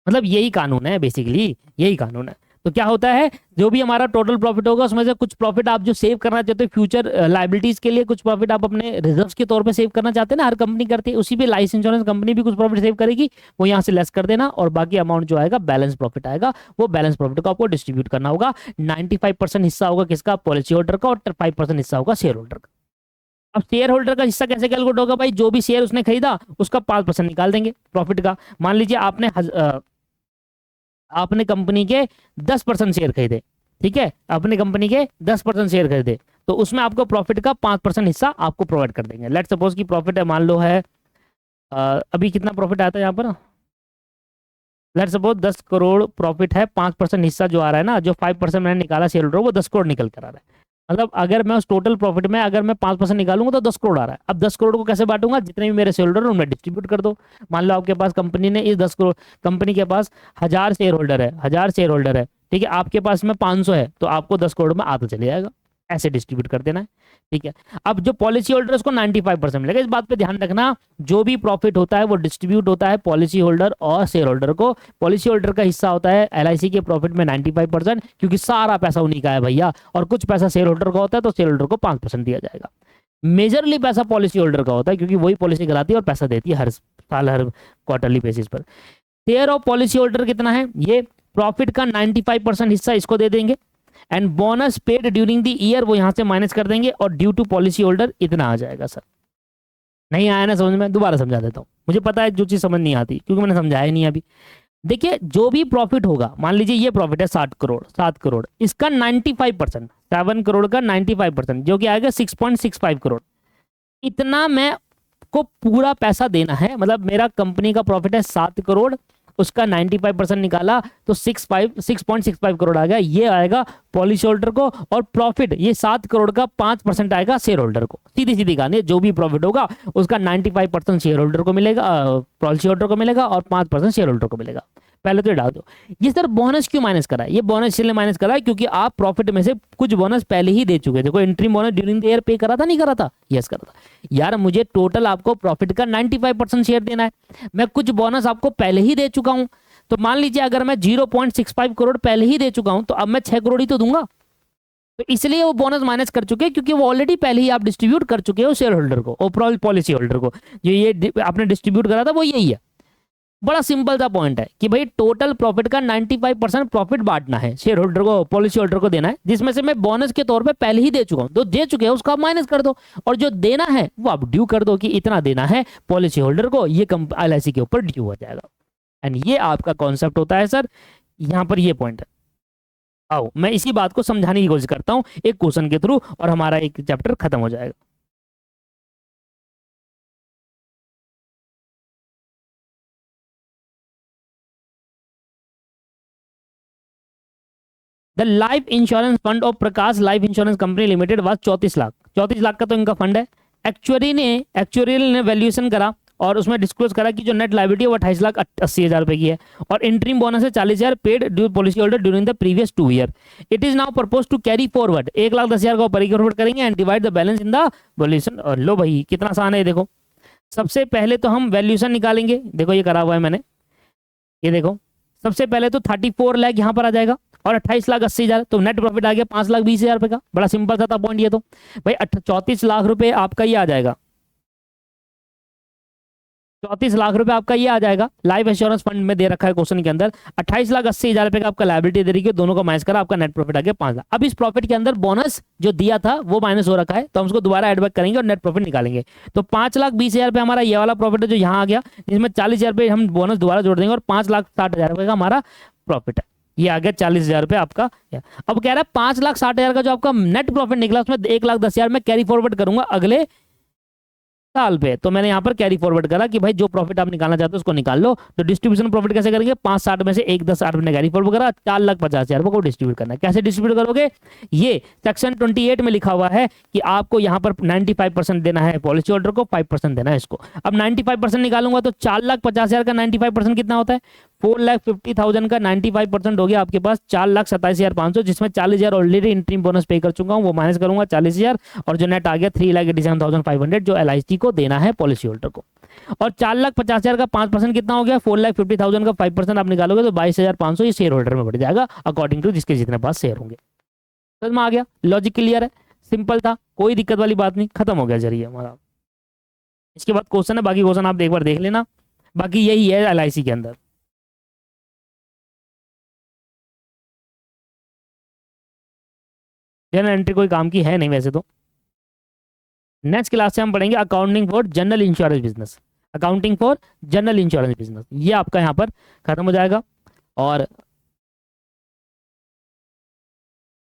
मतलब यही कानून है, बेसिकली यही कानून है। तो क्या होता है, जो भी हमारा टोटल प्रॉफिट होगा उसमें से कुछ प्रॉफिट आप जो सेव करना चाहते हो फ्यूचर लायबिलिटीज के लिए, कुछ प्रॉफिट आप अपने रिजर्व्स के तौर पे सेव करना चाहते हैं ना, हर कंपनी करती है, उसी पे लाइफ इंश्योरेंस कंपनी भी कुछ प्रॉफिट सेव करेगी, वो यहाँ से लेस कर देना, और बाकी अमाउंट जो आएगा बैलेंस प्रॉफिट आएगा, वो बैलेंस प्रॉफिट को आपको डिस्ट्रीब्यूट करना होगा। 95% हिस्सा होगा किसका, पॉलिसी होल्डर का, और 5% हिस्सा होगा शेयर होल्डर का। अब शेयर होल्डर का हिस्सा कैसे कैलकुलेट होगा भाई, जो भी शेयर उसने खरीदा उसका 5% निकाल देंगे प्रॉफिट का। मान लीजिए आपने कंपनी के 10% शेयर खरीदे, ठीक है, अपने कंपनी के 10% शेयर खरीदे, तो उसमें आपको प्रॉफिट का 5% हिस्सा आपको प्रोवाइड कर देंगे। लेट सपोज की प्रॉफिट है, मान लो है अभी कितना प्रॉफिट आता है यहाँ पर, लेट सपोज 10 करोड़ प्रॉफिट है, 5% हिस्सा जो आ रहा है ना, जो 5% मैंने निकाला शेयर होल्डर, वो 10 करोड़ निकल कर आ रहा है। मतलब अगर मैं उस टोटल प्रॉफिट में अगर मैं 5% निकालूंगा तो 10 करोड़ आ रहा है। अब 10 करोड़ को कैसे बांटूंगा, जितने भी मेरे शेयर होल्डर हैं उनमें डिस्ट्रीब्यूट कर दो। मान लो आपके पास कंपनी ने इस 10 करोड़, कंपनी के पास 1000 शेयर होल्डर है, 1000 शेयर होल्डर है, ठीक है, आपके पास में 500 है, तो आपको 10 करोड़ में आधा चले जाएगा, ऐसे डिस्ट्रीब्यूट कर देना है, ठीक है। अब जो पॉलिसी होल्डर उसको 95% मिलेगा। इस बात पे ध्यान रखना, जो भी प्रॉफिट होता है वो डिस्ट्रीब्यूट होता है पॉलिसी होल्डर और शेयर होल्डर को। पॉलिसी होल्डर का हिस्सा होता है एलआईसी के प्रॉफिट में 95%, क्योंकि सारा पैसा उन्हीं का है भैया, और कुछ पैसा शेयर होल्डर का होता है, तो शेयर होल्डर को 5% दिया जाएगा। मेजरली पैसा पॉलिसी होल्डर का होता है, क्योंकि वही पॉलिसी कराती है और पैसा देती है हर साल, हर क्वार्टरली बेसिस पर। शेयर ऑफ पॉलिसी होल्डर कितना है, ये प्रॉफिट का 95% हिस्सा इसको दे देंगे, and bonus paid during the year वो यहां से माइनस कर देंगे, और ड्यू टू पॉलिसी होल्डर इतना आ जाएगा। सर नहीं आया ना समझ में, दोबारा समझा देता हूं, मुझे पता है जो चीज समझ नहीं आती क्योंकि मैंने समझाया नहीं अभी। देखिए जो भी प्रॉफिट होगा, मान लीजिए ये प्रॉफिट है 7 करोड़, इसका 95%, 7 करोड़ का 95%, जो कि आएगा 6.65 करोड़, इतना मैं को पूरा पैसा देना है। मतलब मेरा कंपनी का प्रॉफिट है 7 करोड़, उसका 95% निकाला तो 6.65 करोड़ आ गया, ये आएगा पॉलिसी होल्डर को, और प्रॉफिट ये 7 करोड़ का 5% आएगा शेयर होल्डर को। सीधी सीधी कहानी, जो भी प्रॉफिट होगा उसका 95% शेयर होल्डर को मिलेगा, पॉलिसी होल्डर को मिलेगा, और 5% शेयर होल्डर को मिलेगा। पहले तो ये डाल दो। ये सर बोनस क्यों माइनस करा है, ये बोनस इसलिए माइनस करा है क्योंकि आप प्रॉफिट में से कुछ बोनस पहले ही दे चुके थे। कोई interim bonus during the year पे करा था, नहीं करा था, यस करा था। यार मुझे टोटल आपको प्रॉफिट का 95% शेयर देना है, मैं कुछ बोनस आपको पहले ही दे चुका हूं। तो मान लीजिए अगर मैं 0.65 करोड़ पहले ही दे चुका हूं, तो अब मैं 6 करोड़ ही तो दूंगा। तो इसलिए वो बोनस माइनस कर चुके हैं, क्योंकि वो ऑलरेडी पहले ही आप डिस्ट्रीब्यूट कर चुके हो शेयर होल्डर को, ओवरऑल पॉलिसी होल्डर को। जो ये आपने डिस्ट्रीब्यूट करा था वो यही है। बड़ा सिंपल सा पॉइंट है कि भाई टोटल प्रॉफिट का 95% प्रॉफिट बांटना है, शेयर होल्डर को, पॉलिसी होल्डर को देना है, जिसमें से मैं बोनस के तौर पे पहले ही दे चुका हूं, तो दे चुके हैं उसका माइनस कर दो, और जो देना है वो आप ड्यू कर दो कि इतना देना है पॉलिसी होल्डर को, ये एलआईसी के ऊपर ड्यू हो जाएगा। एंड ये आपका कॉन्सेप्ट होता है सर, यहां पर ये पॉइंट है। आओ मैं इसी बात को समझाने की कोशिश करता हूं एक क्वेश्चन के थ्रू, और हमारा एक चैप्टर खत्म हो जाएगा। The life insurance fund of Prakash life insurance company limited was 34 lakh. 34 lakh का तो इनका फंड है। एक्चुअरियल ने वैल्यूएशन करा और उसमें डिस्क्लोज करा कि जो नेट लायबिलिटी है वो 28,80,000 रुपए की है, और इंटरिम बोनस है 40,000 paid due policy holder during the previous 2 year. It is now propose to carry forward 1,10,000 का परिक फॉरवर्ड करेंगे and divide the balance in the valuation. लो भाई कितना आसान है, देखो सबसे पहले तो हम वैल्यूएशन निकालेंगे। देखो ये करा हुआ है मैंने, ये देखो सबसे पहले तो 34 लाख यहाँ पर आ जाएगा, और 28,80,000, तो नेट प्रॉफिट आ गया 5,20,000 रुपए का। बड़ा सिंपल सा था पॉइंट ये तो भाई। 34 लाख रुपए आपका ये आ जाएगा, 34 लाख रुपए आपका ये आ जाएगा, लाइफ इंश्योरेंस फंड में दे रखा है क्वेश्चन के अंदर। 28,80,000 रुपए का आपका लायबिलिटी दे रही है, दोनों का माइनस करा, आपका नेट प्रॉफिट आ गया 5 लाख। अब इस प्रॉफिट के अंदर बोनस जो दिया था वो माइनस हो रखा है, तो हम उसको दोबारा एड बैक करेंगे और नेट प्रॉफिट निकालेंगे। तो 5,20,000 रुपए हमारा ये वाला प्रॉफिट है जो यहाँ आ गया, जिसमें 40,000 रुपए हम बोनस दोबारा जोड़ देंगे और 5,60,000 रुपए का हमारा प्रॉफिट है, ये आ गया 40,000 रुपए आपका। अब कह रहा है 5,60,000 का जो आपका नेट प्रॉफिट निकला उसमें 1,10,000 में कैरी फॉरवर्ड करूंगा अगले साल पे। तो मैंने यहाँ पर कैरी फॉरवर्ड करा कि भाई जो प्रॉफिट आप निकालना चाहते हो उसको निकाल लो। तो डिस्ट्रीब्यूशन प्रॉफिट कैसे करेंगे, 5,60 में से 1,10,000 मैंने कैरी फॉरवर्ड करा, 4,50,000 रुपए को डिस्ट्रीब्यूट करना है। कैसे डिस्ट्रीब्यूट करोगे, ये सेक्शन 28 में लिखा हुआ है कि आपको यहाँ पर 95% देना है पॉलिसी होल्डर को, 5% देना है इसको। अब 95% निकालूंगा तो 4,50,000 का 95% कितना होता है, 4,50,000 का 95% हो गया आपके पास 4,27,500, जिसमें 40,000 ऑलरेडी इंटरिम बोनस पे कर चुका हूँ, वो माइनस करूंगा 40,000, और जो नेट आ गया 3,87,500 जो LIC को देना है पॉलिसी होल्डर को। और 4,50,000 का 5% कितना हो गया, 4,50,000 का 5% आप निकालोगे तो 22,500 ये शेयर होल्डर में बढ़ जाएगा अकॉर्डिंग टू जिसके जितने पास शेयर होंगे। समझ में आ गया, लॉजिक क्लियर है, सिंपल था, कोई दिक्कत वाली बात नहीं, खत्म हो गया जरिए हमारा। इसके बाद क्वेश्चन है, बाकी क्वेश्चन आप एक बार देख लेना, बाकी यही है LIC के अंदर। जनरल एंट्री कोई काम की है नहीं वैसे तो। नेक्स्ट क्लास से हम पढ़ेंगे accounting for general insurance business, accounting for general insurance business, ये आपका यहाँ पर खत्म हो जाएगा। और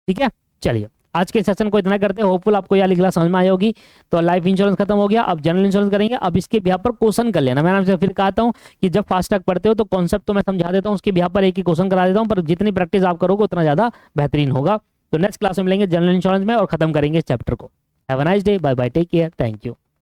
ठीक है, चलिए आज के सेशन को इतना करते हैं, होपफुल आपको यह लिखना समझ में आई होगी। तो लाइफ इंश्योरेंस खत्म हो गया, अब जनरल इंश्योरेंस करेंगे। अब इसके बिहार पर क्वेश्चन कर लेना, मैंने आपसे फिर कहता हूँ कि जब फास्ट ट्रैक पढ़ते हो तो कॉन्सेप्ट तो मैं समझा देता हूँ, उसके बिहार पर एक ही क्वेश्चन करा देता हूँ, पर जितनी प्रैक्टिस आप करोगे उतना ज्यादा बेहतरीन होगा। तो नेक्स्ट क्लास में मिलेंगे जनरल इंश्योरेंस में और खत्म करेंगे इस चैप्टर को। Have a nice day, bye bye, take care, thank you.